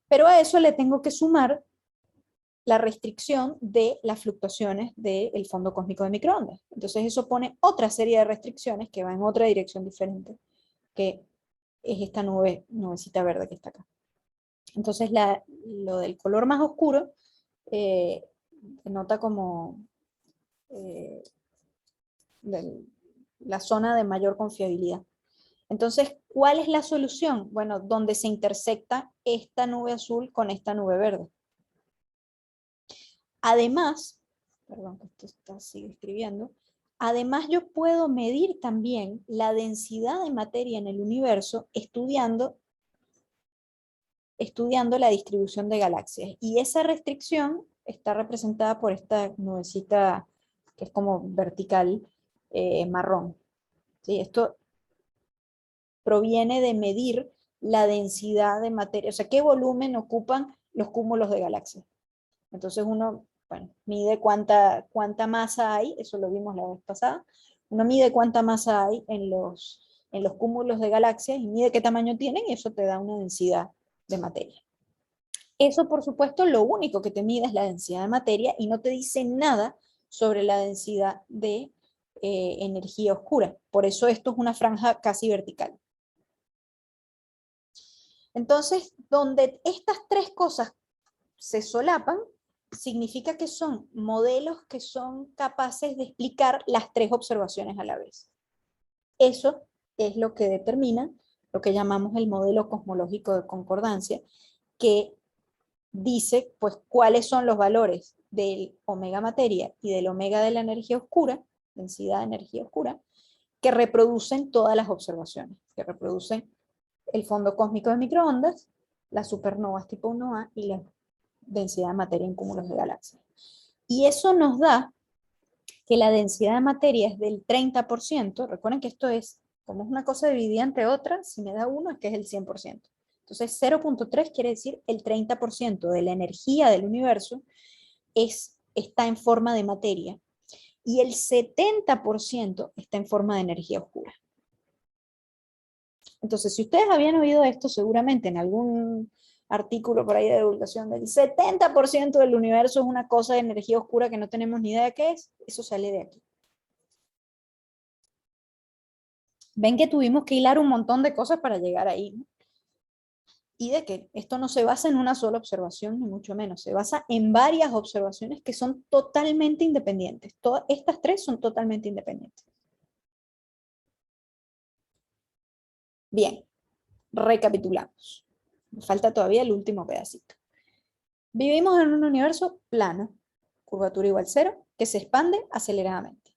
Pero a eso le tengo que sumar la restricción de las fluctuaciones del fondo cósmico de microondas. Entonces eso pone otra serie de restricciones que va en otra dirección diferente, que es esta nubecita verde que está acá. Entonces lo del color más oscuro denota como la zona de mayor confiabilidad. Entonces, ¿cuál es la solución? Bueno, donde se intersecta esta nube azul con esta nube verde. Además, perdón que esto sigue escribiendo, además yo puedo medir también la densidad de materia en el universo estudiando la distribución de galaxias. Y esa restricción está representada por esta nubecita que es como vertical marrón. ¿Sí? Esto proviene de medir la densidad de materia, o sea, qué volumen ocupan los cúmulos de galaxias. Entonces uno, bueno, mide cuánta masa hay, eso lo vimos la vez pasada, uno mide cuánta masa hay en los cúmulos de galaxias y mide qué tamaño tienen y eso te da una densidad de materia. Eso, por supuesto, lo único que te mide es la densidad de materia y no te dice nada sobre la densidad de energía oscura. Por eso esto es una franja casi vertical. Entonces, donde estas tres cosas se solapan, significa que son modelos que son capaces de explicar las tres observaciones a la vez. Eso es lo que determina lo que llamamos el modelo cosmológico de concordancia, que dice pues cuáles son los valores del omega materia y del omega de la energía oscura, densidad de energía oscura, que reproducen todas las observaciones, que reproducen el fondo cósmico de microondas, las supernovas tipo 1A y la densidad de materia en cúmulos de galaxias. Y eso nos da que la densidad de materia es del 30%. Recuerden que esto es, como es una cosa dividida entre otras, si me da 1 es que es el 100%. Entonces 0.3 quiere decir el 30% de la energía del universo está en forma de materia y el 70% está en forma de energía oscura. Entonces, si ustedes habían oído esto seguramente en algún artículo por ahí de divulgación del 70% del universo es una cosa de energía oscura que no tenemos ni idea de qué es, eso sale de aquí. Ven que tuvimos que hilar un montón de cosas para llegar ahí, ¿no? y de que esto no se basa en una sola observación, ni mucho menos, se basa en varias observaciones que son totalmente independientes. Todas estas tres son totalmente independientes. Bien, recapitulamos. Me falta todavía el último pedacito. Vivimos en un universo plano, curvatura igual 0, que se expande aceleradamente.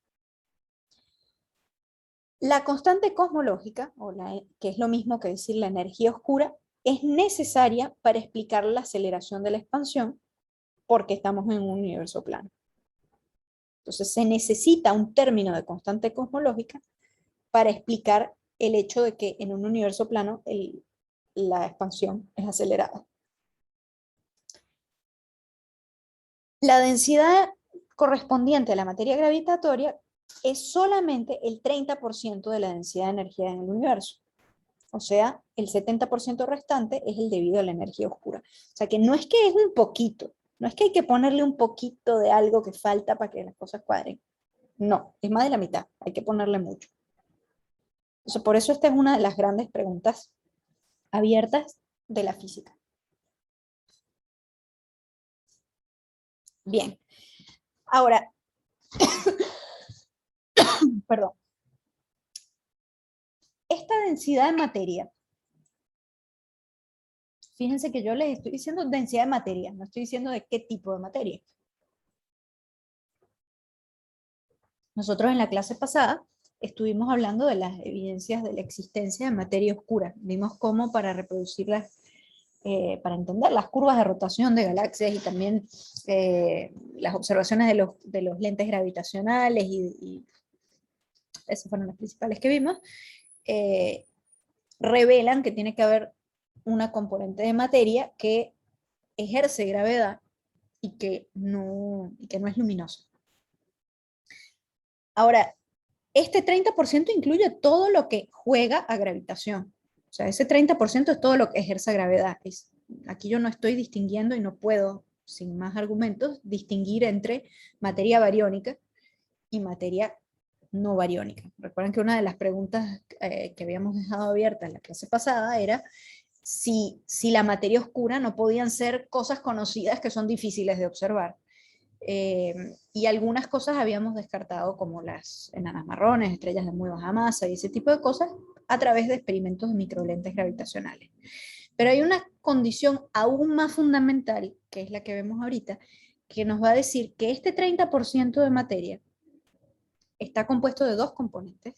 La constante cosmológica, que es lo mismo que decir la energía oscura, es necesaria para explicar la aceleración de la expansión porque estamos en un universo plano. Entonces se necesita un término de constante cosmológica para explicar el hecho de que en un universo plano la expansión es acelerada. La densidad correspondiente a la materia gravitatoria es solamente el 30% de la densidad de energía en el universo. O sea, el 70% restante es el debido a la energía oscura. O sea que no es que es un poquito, no es que hay que ponerle un poquito de algo que falta para que las cosas cuadren. No, es más de la mitad, hay que ponerle mucho. Entonces, por eso esta es una de las grandes preguntas abiertas de la física. Bien, ahora, perdón. Esta densidad de materia, fíjense que yo les estoy diciendo densidad de materia, no estoy diciendo de qué tipo de materia. Nosotros en la clase pasada estuvimos hablando de las evidencias de la existencia de materia oscura. Vimos cómo para reproducirlas, para entender las curvas de rotación de galaxias y también las observaciones de los lentes gravitacionales y esas fueron las principales que vimos, revelan que tiene que haber una componente de materia que ejerce gravedad y que no es luminosa. Ahora, este 30% incluye todo lo que juega a gravitación. O sea, ese 30% es todo lo que ejerce gravedad. Aquí yo no estoy distinguiendo y no puedo, sin más argumentos, distinguir entre materia bariónica y materia no bariónica. Recuerden que una de las preguntas que habíamos dejado abierta en la clase pasada era si la materia oscura no podían ser cosas conocidas que son difíciles de observar. Y algunas cosas habíamos descartado como las enanas marrones, estrellas de muy baja masa y ese tipo de cosas a través de experimentos de microlentes gravitacionales. Pero hay una condición aún más fundamental, que es la que vemos ahorita, que nos va a decir que este 30% de materia está compuesto de dos componentes,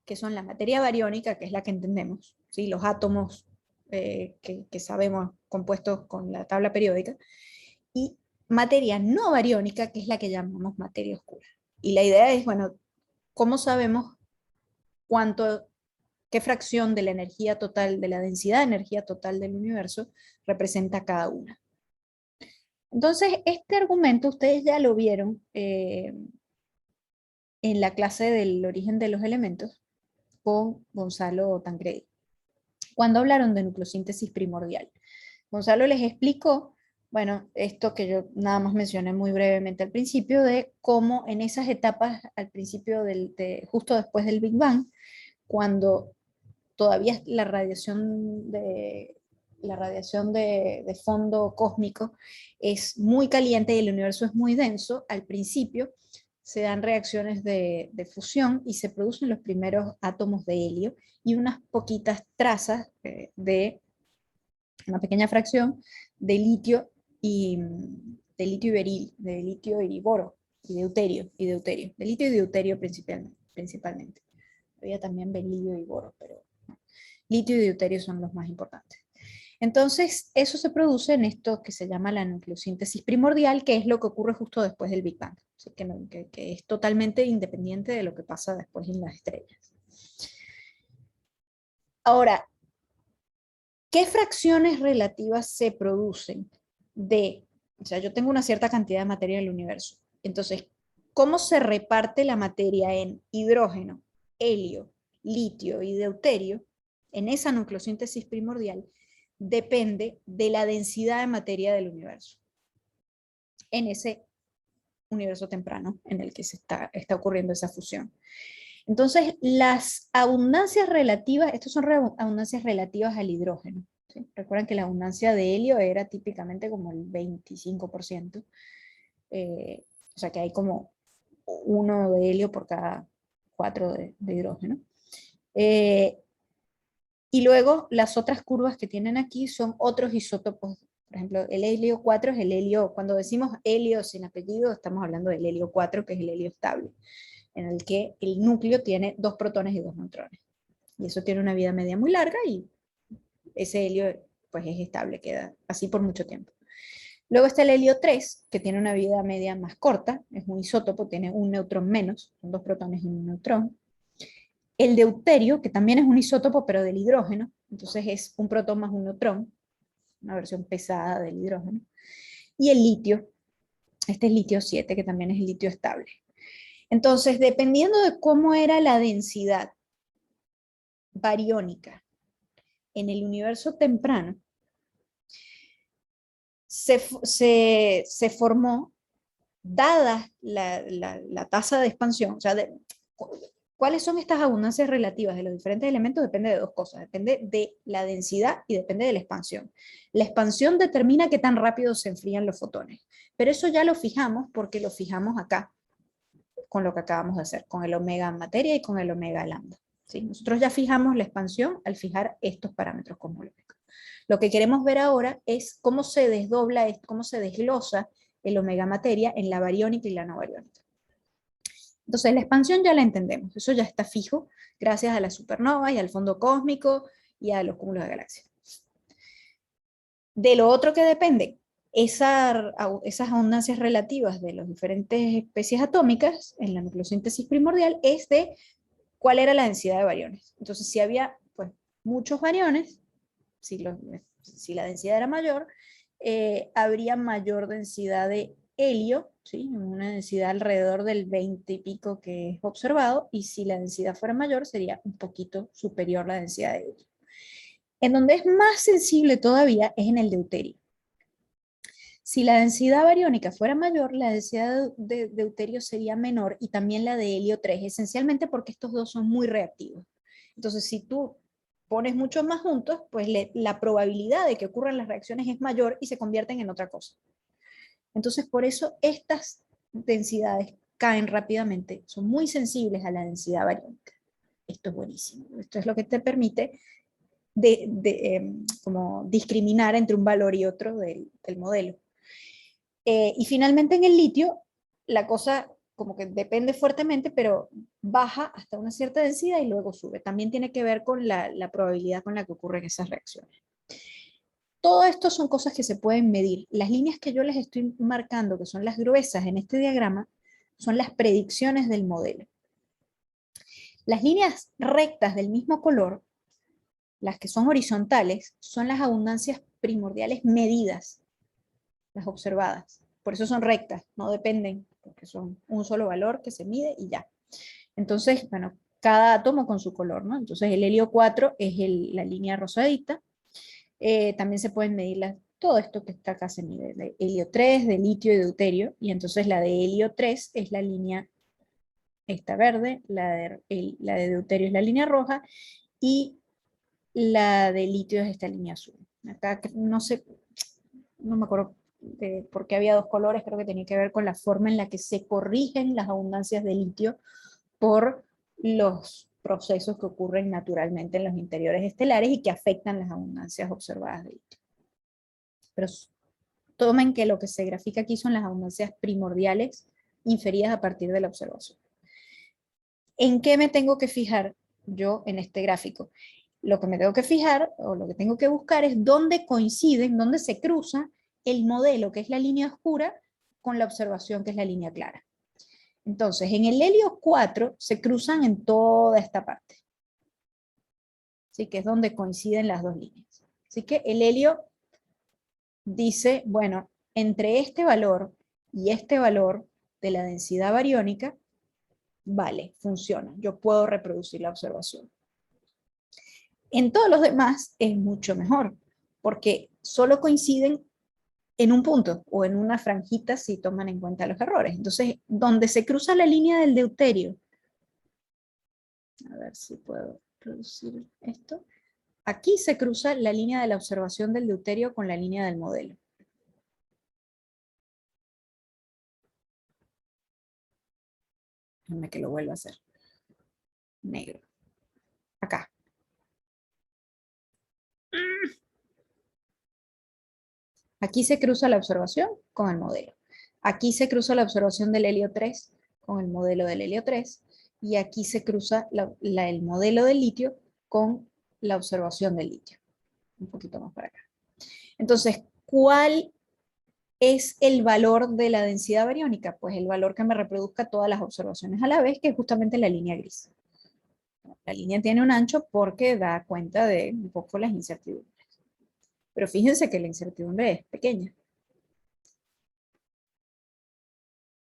que son la materia bariónica, que es la que entendemos, ¿sí? Los átomos que sabemos compuestos con la tabla periódica, y materia no bariónica, que es la que llamamos materia oscura. Y la idea es, bueno, ¿cómo sabemos qué fracción de la energía total, de la densidad de energía total del universo representa cada una? Entonces, este argumento ustedes ya lo vieron en la clase del origen de los elementos con Gonzalo Tancredi, cuando hablaron de nucleosíntesis primordial. Gonzalo les explicó, bueno, esto que yo nada más mencioné muy brevemente al principio, de cómo en esas etapas al principio, justo después del Big Bang, cuando todavía la radiación de fondo cósmico es muy caliente y el universo es muy denso, al principio se dan reacciones de fusión y se producen los primeros átomos de helio y unas poquitas trazas de una pequeña fracción de litio y beril, de litio y boro, y deuterio, de litio y deuterio principalmente. Había también berilio y boro, pero no. Litio y deuterio son los más importantes. Entonces, eso se produce en esto que se llama la nucleosíntesis primordial, que es lo que ocurre justo después del Big Bang, ¿sí? que es totalmente independiente de lo que pasa después en las estrellas. Ahora, ¿qué fracciones relativas se producen o sea, yo tengo una cierta cantidad de materia en el universo, entonces, ¿cómo se reparte la materia en hidrógeno, helio, litio y deuterio en esa nucleosíntesis primordial? Depende de la densidad de materia del universo, en ese universo temprano en el que está ocurriendo esa fusión. Entonces, las abundancias relativas, estas son abundancias relativas al hidrógeno. ¿sí? Recuerden que la abundancia de helio era típicamente como el 25%, o sea que hay como 1 de helio por cada 4 de hidrógeno. Y luego las otras curvas que tienen aquí son otros isótopos. Por ejemplo, el helio 4 es el helio, cuando decimos helio sin apellido, estamos hablando del helio 4, que es el helio estable, en el que el núcleo tiene 2 protones y 2 neutrones. Y eso tiene una vida media muy larga y ese helio pues es estable, queda así por mucho tiempo. Luego está el helio 3, que tiene una vida media más corta, es un isótopo, tiene un neutrón menos, son 2 protones y un neutrón. El deuterio, que también es un isótopo, pero del hidrógeno, entonces es un protón más un neutrón, una versión pesada del hidrógeno. Y el litio, este es litio 7, que también es el litio estable. Entonces, dependiendo de cómo era la densidad bariónica en el universo temprano, se formó, dada la tasa de expansión, o sea, ¿cuáles son estas abundancias relativas de los diferentes elementos? Depende de dos cosas, depende de la densidad y depende de la expansión. La expansión determina qué tan rápido se enfrían los fotones, pero eso ya lo fijamos porque lo fijamos acá, con lo que acabamos de hacer, con el omega materia y con el omega lambda. ¿Sí? Nosotros ya fijamos la expansión al fijar estos parámetros cosmológicos. Lo que queremos ver ahora es cómo se desdobla, cómo se desglosa el omega materia en la bariónica y la no bariónica. Entonces la expansión ya la entendemos, eso ya está fijo gracias a las supernovas y al fondo cósmico y a los cúmulos de galaxias. De lo otro que depende, esas abundancias relativas de las diferentes especies atómicas en la nucleosíntesis primordial es de cuál era la densidad de bariones. Entonces si había pues, muchos bariones, si la densidad era mayor, habría mayor densidad de helio, ¿sí? Una densidad alrededor del 20 y pico que es observado, y si la densidad fuera mayor sería un poquito superior la densidad de helio. En donde es más sensible todavía es en el deuterio. Si la densidad bariónica fuera mayor, la densidad de deuterio sería menor y también la de helio 3, esencialmente porque estos dos son muy reactivos. Entonces, si tú pones muchos más juntos, pues la probabilidad de que ocurran las reacciones es mayor y se convierten en otra cosa. Entonces, por eso estas densidades caen rápidamente, son muy sensibles a la densidad bariónica. Esto es buenísimo. Esto es lo que te permite como discriminar entre un valor y otro del modelo. Y finalmente en el litio, la cosa como que depende fuertemente, pero baja hasta una cierta densidad y luego sube. También tiene que ver con la probabilidad con la que ocurren esas reacciones. Todo esto son cosas que se pueden medir. Las líneas que yo les estoy marcando, que son las gruesas en este diagrama, son las predicciones del modelo. Las líneas rectas del mismo color, las que son horizontales, son las abundancias primordiales medidas, las observadas. Por eso son rectas, no dependen, porque son un solo valor que se mide y ya. Entonces, bueno, cada átomo con su color, ¿no? Entonces el helio 4 es la línea rosadita. También se pueden medir todo esto que está acá se mide, de helio 3, de litio y deuterio, y entonces la de helio 3 es la línea esta verde, la de deuterio es la línea roja, y la de litio es esta línea azul. Acá no sé, no me acuerdo por qué había dos colores, creo que tenía que ver con la forma en la que se corrigen las abundancias de litio por los procesos que ocurren naturalmente en los interiores estelares y que afectan las abundancias observadas de litio. Pero tomen que lo que se grafica aquí son las abundancias primordiales inferidas a partir de la observación. ¿En qué me tengo que fijar yo en este gráfico? Lo que me tengo que fijar, o lo que tengo que buscar, es dónde coinciden, dónde se cruza el modelo, que es la línea oscura, con la observación, que es la línea clara. Entonces, en el helio 4 se cruzan en toda esta parte. Así que es donde coinciden las dos líneas. Así que el helio dice, bueno, entre este valor y este valor de la densidad bariónica, vale, funciona. Yo puedo reproducir la observación. En todos los demás es mucho mejor, porque solo coinciden en un punto o en una franjita si toman en cuenta los errores. Entonces, donde se cruza la línea del deuterio, a ver si puedo producir esto, Aquí se cruza la línea de la observación del deuterio con la línea del modelo. Déjame que lo vuelva a hacer. Negro. Acá. Aquí se cruza la observación con el modelo. Aquí se cruza la observación del helio 3 con el modelo del helio 3. Y aquí se cruza el modelo del litio con la observación del litio. Un poquito más para acá. Entonces, ¿cuál es el valor de la densidad bariónica? Pues el valor que me reproduzca todas las observaciones a la vez, que es justamente la línea gris. La línea tiene un ancho porque da cuenta de un poco las incertidumbres. Pero fíjense que la incertidumbre es pequeña.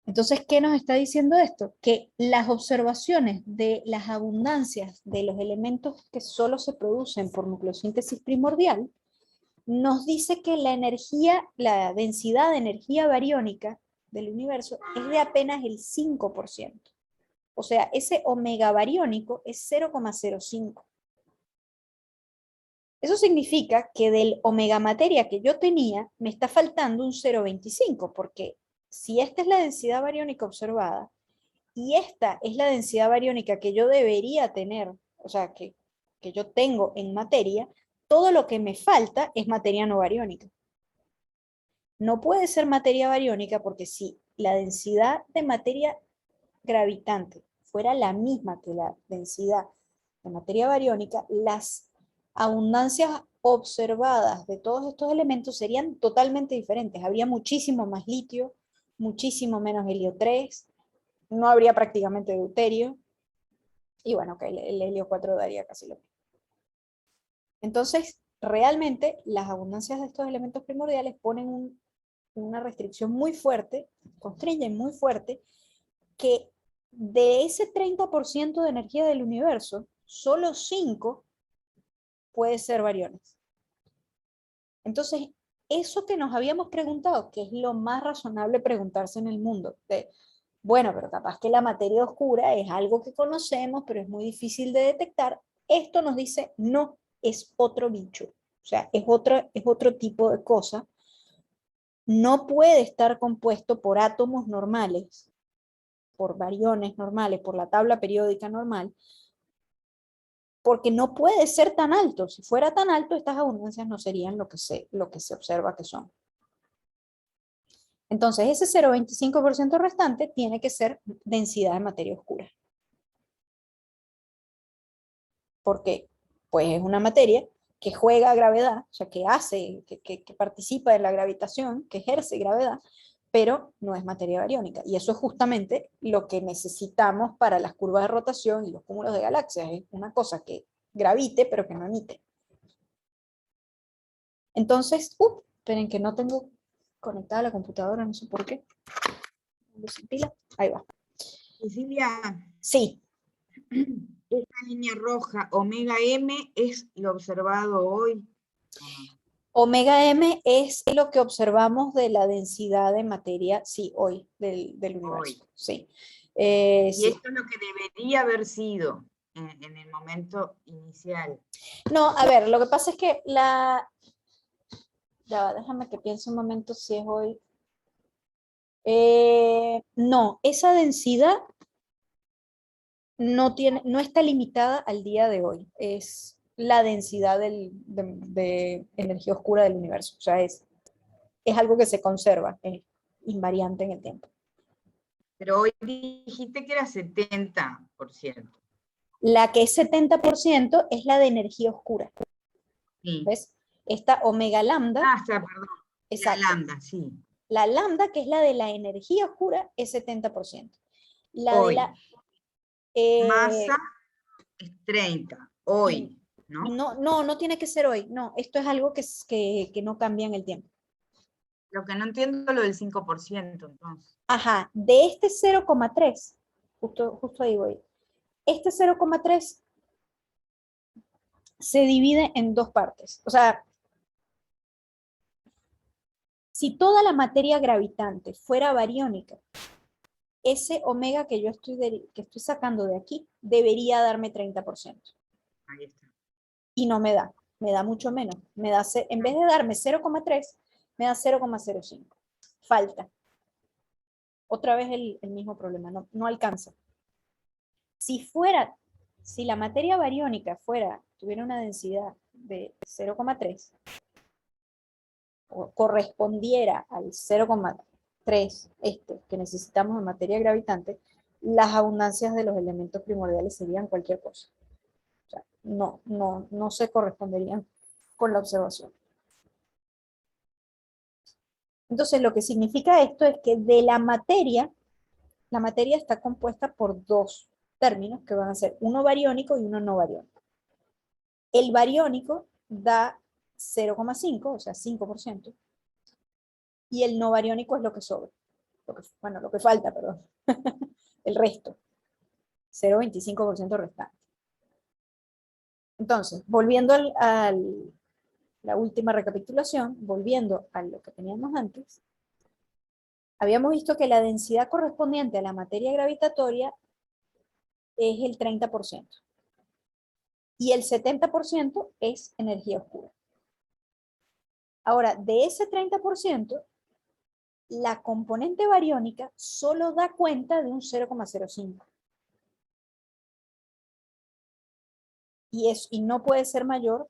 Entonces, ¿qué nos está diciendo esto? Que las observaciones de las abundancias de los elementos que solo se producen por nucleosíntesis primordial nos dice que la energía, la densidad de energía bariónica del universo es de apenas el 5%. O sea, ese omega bariónico es 0,05. Eso significa que del omega materia que yo tenía, me está faltando un 0,25, porque si esta es la densidad bariónica observada, y esta es la densidad bariónica que yo debería tener, o sea, que yo tengo en materia, todo lo que me falta es materia no bariónica. No puede ser materia bariónica porque si la densidad de materia gravitante fuera la misma que la densidad de materia bariónica, las abundancias observadas de todos estos elementos serían totalmente diferentes. Habría muchísimo más litio, muchísimo menos helio 3, no habría prácticamente deuterio, y bueno, que el helio 4 daría casi lo mismo. Entonces, realmente las abundancias de estos elementos primordiales ponen una restricción muy fuerte, constriñen muy fuerte, que de ese 30% de energía del universo, solo 5 puede ser bariones. Entonces, eso que nos habíamos preguntado, que es lo más razonable preguntarse en el mundo, bueno, pero capaz que la materia oscura es algo que conocemos, pero es muy difícil de detectar, esto nos dice, no, es otro bicho, o sea, es otro tipo de cosa, no puede estar compuesto por átomos normales, por bariones normales, por la tabla periódica normal, porque no puede ser tan alto. Si fuera tan alto, estas abundancias no serían lo que se observa que son. Entonces, ese 0,25% restante tiene que ser densidad de materia oscura. Porque pues es una materia que juega gravedad, o sea, que hace, que participa en la gravitación, que ejerce gravedad, pero no es materia bariónica. Y eso es justamente lo que necesitamos para las curvas de rotación y los cúmulos de galaxias. Es una cosa que gravite, pero que no emite. Entonces, esperen que no tengo conectada la computadora, no sé por qué. Ahí va. Cecilia, Sí. esta línea roja, omega M, es lo observado hoy. Omega M es lo que observamos de la densidad de materia, sí, hoy, del universo. Hoy. Sí. Y Sí. esto es lo que debería haber sido en el momento inicial. No, a ver, lo que pasa es que ya, déjame que piense un momento si es hoy. No, esa densidad no está limitada al día de hoy. Es la densidad de energía oscura del universo. O sea, es algo que se conserva, es invariante en el tiempo. Pero hoy dijiste que era 70%. La que es 70% es la de energía oscura. Sí. ¿Ves? Esta omega lambda. Está, perdón. Exacto. La lambda, sí. La lambda, que es la de la energía oscura, es 70%. La hoy. de la... Masa es 30, hoy, ¿no? No tiene que ser hoy. No, esto es algo que no cambia en el tiempo. Lo que no entiendo es lo del 5%, entonces. Ajá, de este 0,3, justo ahí voy. Este 0,3 se divide en dos partes. O sea, si toda la materia gravitante fuera bariónica, ese omega que yo estoy sacando de aquí debería darme 30%. Ahí está. Y no me da. me da mucho menos. En vez de darme 0,3, me da 0,05. Falta. Otra vez el mismo problema, no alcanza. Si la materia bariónica tuviera una densidad de 0,3, o correspondiera al 0,3 que necesitamos en materia gravitante, las abundancias de los elementos primordiales serían cualquier cosa. O sea, no se corresponderían con la observación. Entonces, lo que significa esto es que de la materia está compuesta por dos términos que van a ser uno bariónico y uno no bariónico. El bariónico da 0,5, o sea, 5%, y el no bariónico es lo que sobra. Lo que falta, perdón. El resto. 0,25% restante. Entonces, volviendo a la última recapitulación, volviendo a lo que teníamos antes, habíamos visto que la densidad correspondiente a la materia gravitatoria es el 30%. Y el 70% es energía oscura. Ahora, de ese 30%, la componente bariónica solo da cuenta de un 0,05. Y no puede ser mayor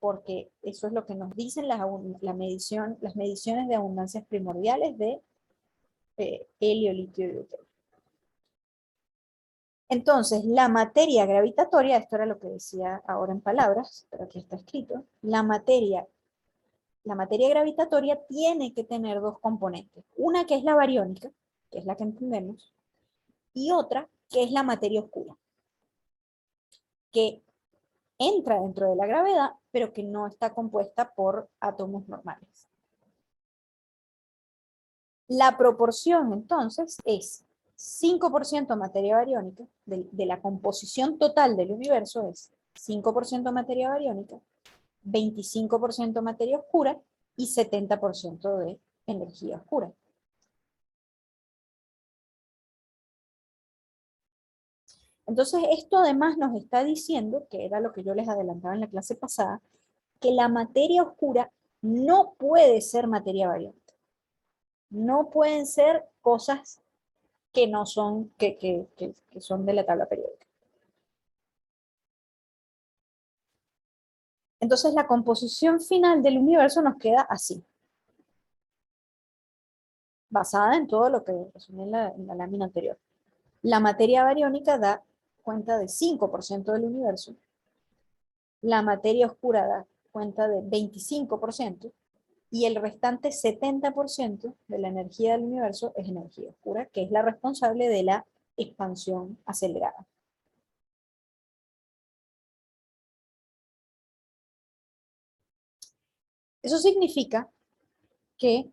porque eso es lo que nos dicen las mediciones de abundancias primordiales de helio, litio y deuterio. Entonces, la materia gravitatoria, esto era lo que decía ahora en palabras, pero aquí está escrito, la materia gravitatoria tiene que tener dos componentes. Una que es la bariónica, que es la que entendemos, y otra que es la materia oscura, que entra dentro de la gravedad, pero que no está compuesta por átomos normales. La proporción, entonces, es 5% materia bariónica, de la composición total del universo es 5% materia bariónica, 25% materia oscura y 70% de energía oscura. Entonces, esto además nos está diciendo, que era lo que yo les adelantaba en la clase pasada, que la materia oscura no puede ser materia bariónica. No pueden ser cosas que no son, que son de la tabla periódica. Entonces la composición final del universo nos queda así, basada en todo lo que resumí en la lámina anterior. La materia bariónica da cuenta de 5% del universo, la materia oscura da cuenta de 25%, y el restante 70% de la energía del universo es energía oscura, que es la responsable de la expansión acelerada. Eso significa que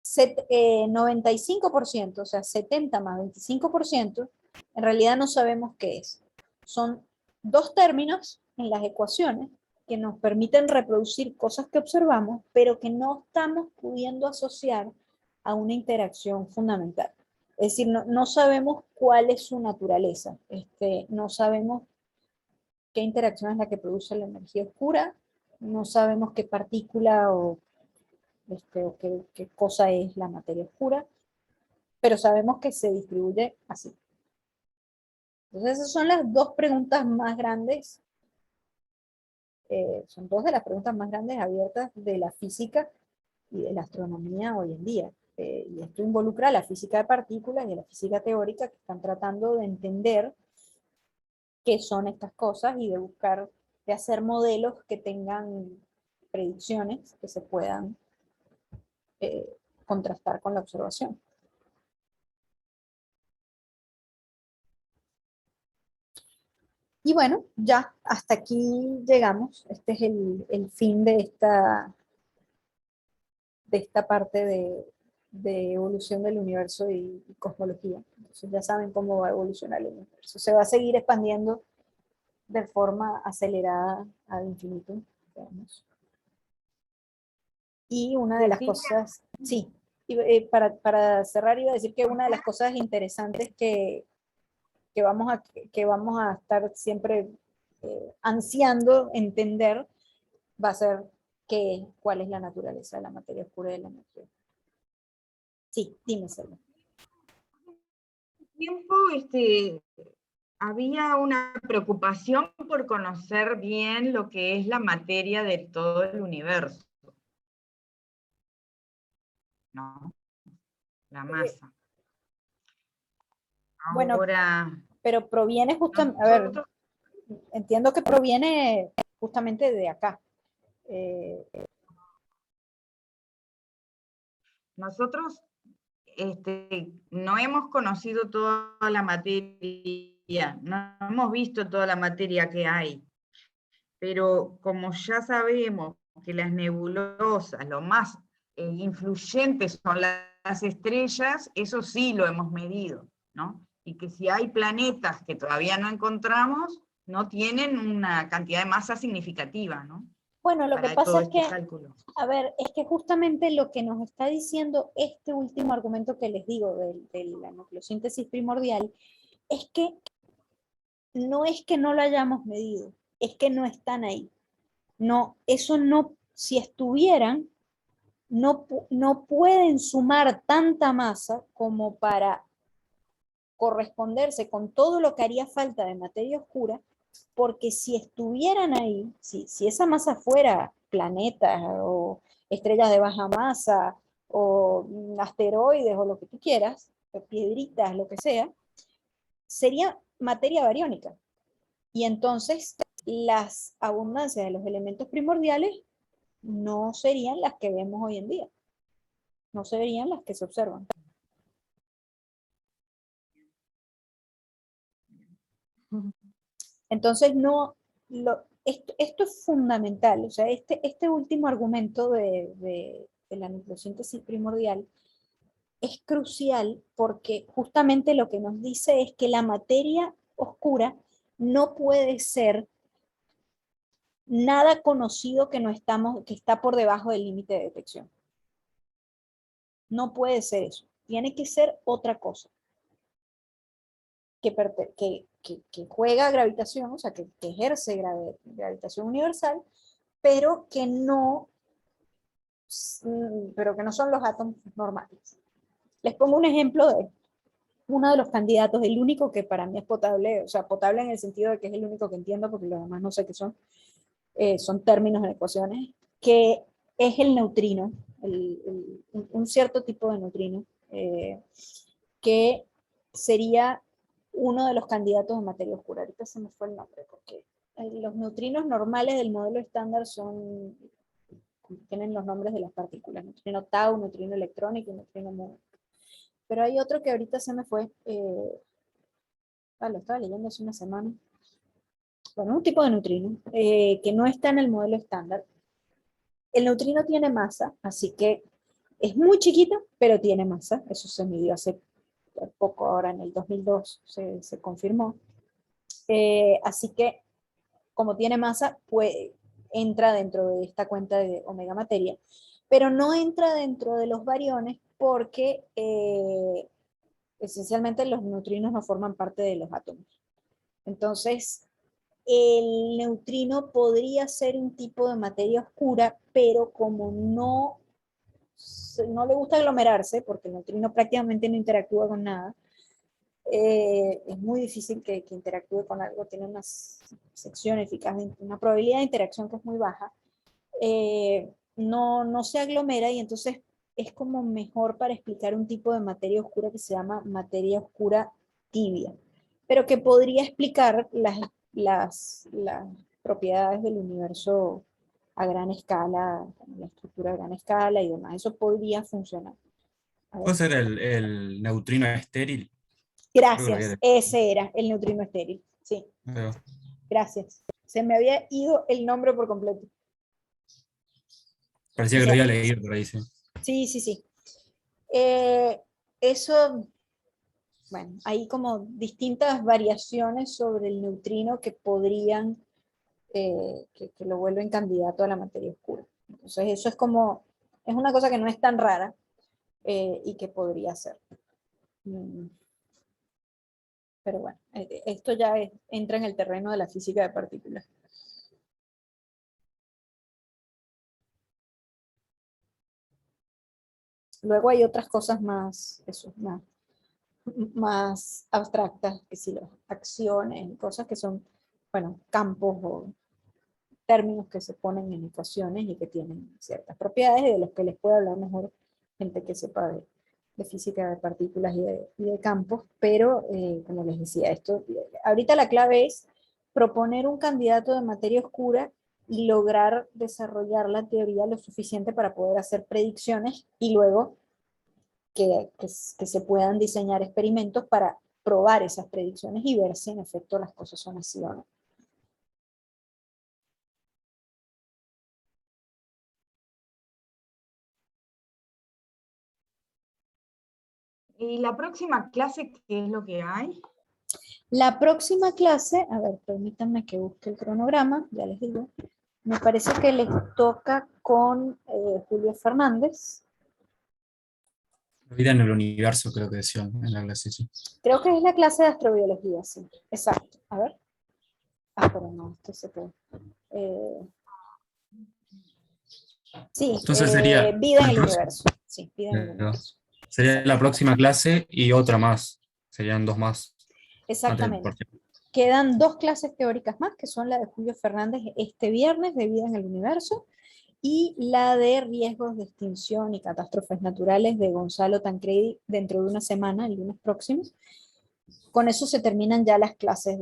95%, o sea, 70 más 25%, en realidad no sabemos qué es. Son dos términos en las ecuaciones que nos permiten reproducir cosas que observamos, pero que no estamos pudiendo asociar a una interacción fundamental. Es decir, no sabemos cuál es su naturaleza. No sabemos qué interacción es la que produce la energía oscura, no sabemos qué partícula o qué cosa es la materia oscura, pero sabemos que se distribuye así. Entonces esas son las dos preguntas más grandes, son dos de las preguntas más grandes abiertas de la física y de la astronomía hoy en día. Y esto involucra a la física de partículas y a la física teórica, que están tratando de entender qué son estas cosas y de hacer modelos que tengan predicciones que se puedan contrastar con la observación. Y bueno, ya hasta aquí llegamos. Este es el fin de esta parte de evolución del universo y cosmología. Entonces ya saben cómo va a evolucionar el universo. Se va a seguir expandiendo de forma acelerada ad infinito, digamos. Y una de las cosas, sí, para cerrar iba a decir que una de las cosas interesantes que vamos a estar siempre ansiando entender va a ser cuál es la naturaleza de la materia oscura y de la energía. Sí, dime, Selva. Tiempo, había una preocupación por conocer bien lo que es la materia de todo el universo, ¿no? La masa. Bueno, Ahora, pero proviene justamente, a ver, nosotros, entiendo que proviene justamente de acá. nosotros no hemos conocido toda la materia, no hemos visto toda la materia que hay, pero como ya sabemos que las nebulosas, lo más influyentes son las estrellas, eso sí lo hemos medido, ¿no? Y que si hay planetas que todavía no encontramos, no tienen una cantidad de masa significativa, ¿no? Bueno, lo que Para pasa todo es este que, cálculo. a ver, es que justamente lo que nos está diciendo este último argumento que les digo de la nucleosíntesis primordial, es que no es que no lo hayamos medido, es que no están ahí. No, eso no, si estuvieran, no pueden sumar tanta masa como para corresponderse con todo lo que haría falta de materia oscura, porque si estuvieran ahí, si esa masa fuera planetas o estrellas de baja masa o asteroides o lo que tú quieras, o piedritas, lo que sea, sería materia bariónica. Y entonces las abundancias de los elementos primordiales no serían las que vemos hoy en día, no serían las que se observan. Entonces, no, esto es fundamental, o sea, este último argumento de la nucleosíntesis primordial es crucial porque justamente lo que nos dice es que la materia oscura no puede ser nada conocido que está por debajo del límite de detección. No puede ser eso. Tiene que ser otra cosa que juega gravitación, o sea, que ejerce gravitación universal, pero pero que no son los átomos normales. Les pongo un ejemplo de uno de los candidatos, el único que para mí es potable, o sea, potable en el sentido de que es el único que entiendo, porque los demás no sé qué son términos en ecuaciones, que es el neutrino, un cierto tipo de neutrino, que sería uno de los candidatos de materia oscura. Ahorita se me fue el nombre, porque los neutrinos normales del modelo estándar tienen los nombres de las partículas, neutrino tau, neutrino electrónico y neutrino muon. Pero hay otro que ahorita se me fue, lo estaba leyendo hace una semana. Bueno, un tipo de neutrino que no está en el modelo estándar. El neutrino tiene masa, así que es muy chiquito, pero tiene masa. Eso se midió hace poco, ahora en el 2002 se confirmó. Así que, como tiene masa, pues entra dentro de esta cuenta de omega materia, pero no entra dentro de los bariones porque esencialmente los neutrinos no forman parte de los átomos. Entonces, el neutrino podría ser un tipo de materia oscura, pero como no le gusta aglomerarse, porque el neutrino prácticamente no interactúa con nada, es muy difícil que interactúe con algo, tiene una sección eficaz, una probabilidad de interacción que es muy baja, no se aglomera y entonces es como mejor para explicar un tipo de materia oscura que se llama materia oscura tibia, pero que podría explicar las propiedades del universo a gran escala, la estructura a gran escala y demás. Eso podría funcionar. A ver. ¿Puede ser el neutrino estéril? Creo que lo había Gracias, leído. ese era el neutrino estéril. Sí, gracias. Se me había ido el nombre por completo. Parecía O que lo sea, había leído por ahí, sí. sí, sí, sí. Eso, bueno, hay como distintas variaciones sobre el neutrino que podrían, que lo vuelven candidato a la materia oscura. Entonces, eso es una cosa que no es tan rara y que podría ser. Mm. pero bueno, esto ya entra en el terreno de la física de partículas. Luego hay otras cosas más, más abstractas, que si las acciones, cosas que son, bueno, campos o términos que se ponen en ecuaciones y que tienen ciertas propiedades, de los que les puede hablar mejor gente que sepa de física de partículas y de campos, pero como les decía, ahorita la clave es proponer un candidato de materia oscura y lograr desarrollar la teoría lo suficiente para poder hacer predicciones y luego que se puedan diseñar experimentos para probar esas predicciones y ver si en efecto las cosas son así o no. ¿Y la próxima clase qué es lo que hay? La próxima clase, a ver, permítanme que busque el cronograma, ya les digo, me parece que les toca con Julio Fernández. La vida en el universo, creo que decían en la clase, sí. Creo que es la clase de astrobiología, sí, exacto. A ver. Ah, pero no, esto se puede. Sí, Entonces sería, vida en el universo. Sí, vida en el universo. sería Exacto. la próxima clase y otra más. Serían dos más. Exactamente. Quedan 2 clases teóricas más, que son la de Julio Fernández este viernes, de vida en el universo, y la de riesgos de extinción y catástrofes naturales de Gonzalo Tancredi dentro de una semana, el lunes próximo. Con eso se terminan ya las clases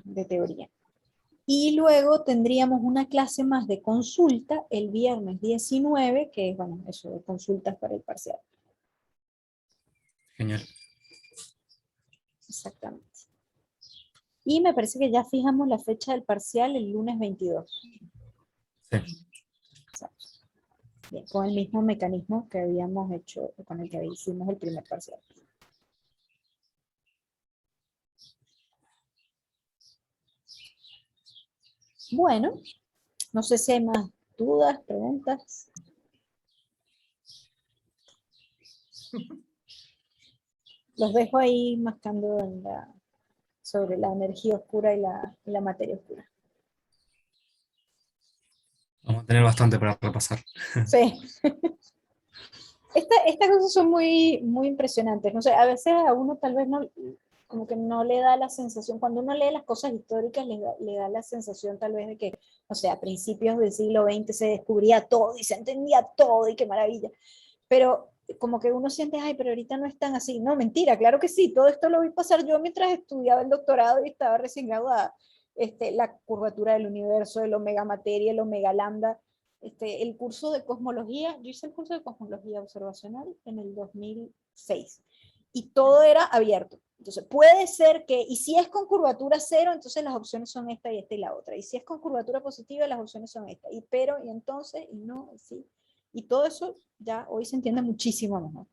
de teoría. Y luego tendríamos una clase más de consulta el viernes 19, que es, bueno, eso de consultas para el parcial. Genial. Exactamente. Y me parece que ya fijamos la fecha del parcial el lunes 22. Sí. Bien, con el mismo mecanismo que habíamos hecho, con el que hicimos el primer parcial. Bueno, no sé si hay más dudas, preguntas. Los dejo ahí mascando sobre la energía oscura y la materia oscura. Vamos a tener bastante para repasar. Sí. Estas cosas son muy, muy impresionantes. No sé, a veces a uno tal vez no, como que no le da la sensación, cuando uno lee las cosas históricas, le da la sensación tal vez de que, o sea, a principios del siglo XX se descubría todo y se entendía todo y qué maravilla. Pero como que uno siente, ay, pero ahorita no es tan así. No, mentira, claro que sí, todo esto lo vi pasar yo mientras estudiaba el doctorado y estaba recién graduada. La curvatura del universo, el omega materia, el omega lambda, el curso de cosmología, yo hice el curso de cosmología observacional en el 2006 y todo era abierto. Entonces puede ser que, y si es con curvatura cero, entonces las opciones son esta y la otra. Y si es con curvatura positiva, las opciones son esta. Y pero, y entonces, y no, y sí. Y todo eso ya hoy se entiende muchísimo mejor.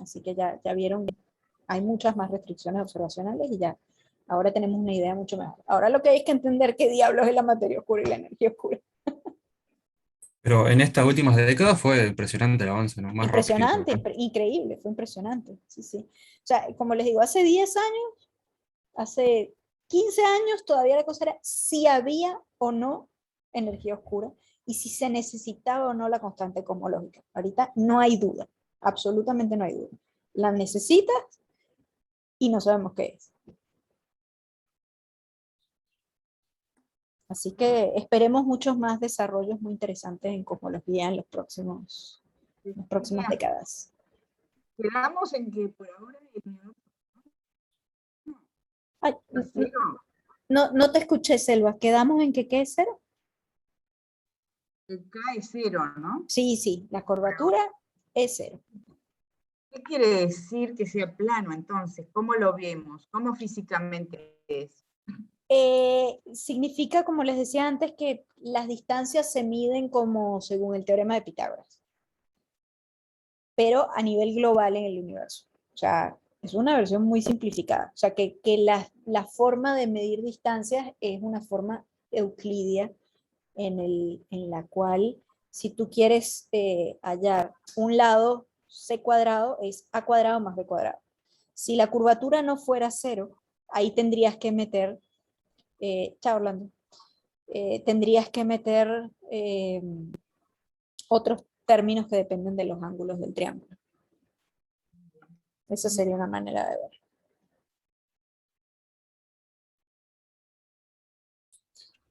Así que ya vieron, hay muchas más restricciones observacionales y ya ahora tenemos una idea mucho mejor. Ahora lo que hay es que entender qué diablos es la materia oscura y la energía oscura. Pero en estas últimas décadas fue impresionante el avance, ¿no? Más rápido. Impresionante, increíble, fue impresionante. Sí, sí. O sea, como les digo, hace 10 años, hace 15 años, todavía la cosa era si había o no energía oscura y si se necesitaba o no la constante cosmológica. Ahorita no hay duda, absolutamente no hay duda. La necesitas y no sabemos qué es. Así que esperemos muchos más desarrollos muy interesantes en cosmología en las próximas décadas. Quedamos en que por ahora Ay, cero. no te escuché, Selva. ¿Quedamos en que qué es cero? El K es cero, ¿no? Sí, sí, la curvatura es cero. ¿Qué quiere decir que sea plano entonces? ¿Cómo lo vemos? ¿Cómo físicamente es? Significa, como les decía antes, que las distancias se miden como según el teorema de Pitágoras, pero a nivel global en el universo. O sea, es una versión muy simplificada. O sea, que la forma de medir distancias es una forma euclidia en la cual si tú quieres hallar un lado c cuadrado es a cuadrado más b cuadrado. Si la curvatura no fuera cero, ahí tendrías que meter, chao Orlando, tendrías que meter otros términos que dependen de los ángulos del triángulo. Esa sería una manera de ver.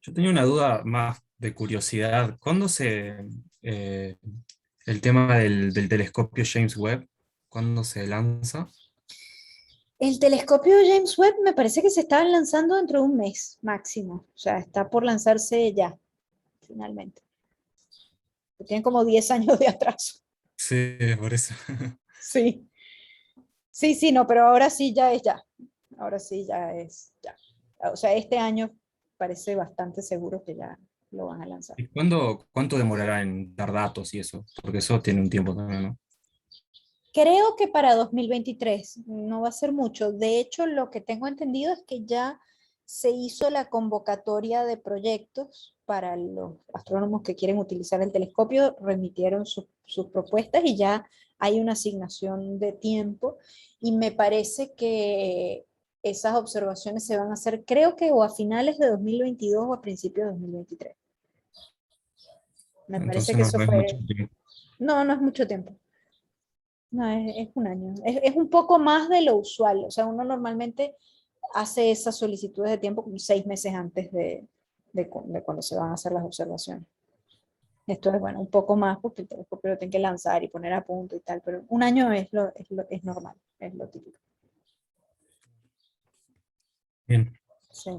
Yo tenía una duda más de curiosidad. El tema del telescopio James Webb, cuándo se lanza? El telescopio James Webb me parece que se está lanzando dentro de un mes máximo. O sea, está por lanzarse ya, finalmente. Tiene como 10 años de atraso. Sí, por eso. Sí. Sí, sí, no, pero ahora sí ya es ya. Ahora sí ya es ya. O sea, este año parece bastante seguro que ya lo van a lanzar. ¿Y cuánto demorará en dar datos y eso? Porque eso tiene un tiempo también, ¿no? Creo que para 2023 no va a ser mucho. De hecho, lo que tengo entendido es que ya se hizo la convocatoria de proyectos para los astrónomos que quieren utilizar el telescopio, remitieron sus propuestas y ya hay una asignación de tiempo y me parece que esas observaciones se van a hacer, creo que o a finales de 2022 o a principios de 2023. Me parece Entonces que no, eso no es mucho fue... tiempo. No, no es mucho tiempo. No, es un año. Es un poco más de lo usual. O sea, uno normalmente hace esas solicitudes de tiempo como 6 meses antes de cuando se van a hacer las observaciones. Esto es, bueno, un poco más porque el telescopio lo tienen que lanzar y poner a punto y tal, pero un año es normal, es lo típico. Bien. Sí.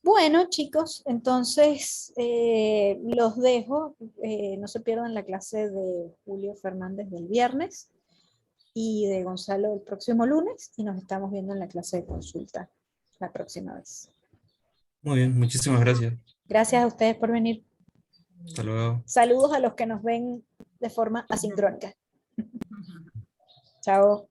Bueno, chicos, entonces los dejo. No se pierdan la clase de Julio Fernández del viernes y de Gonzalo el próximo lunes y nos estamos viendo en la clase de consulta la próxima vez. Muy bien, muchísimas gracias. Gracias a ustedes por venir. Hasta luego. Saludos a los que nos ven de forma asincrónica. Chao.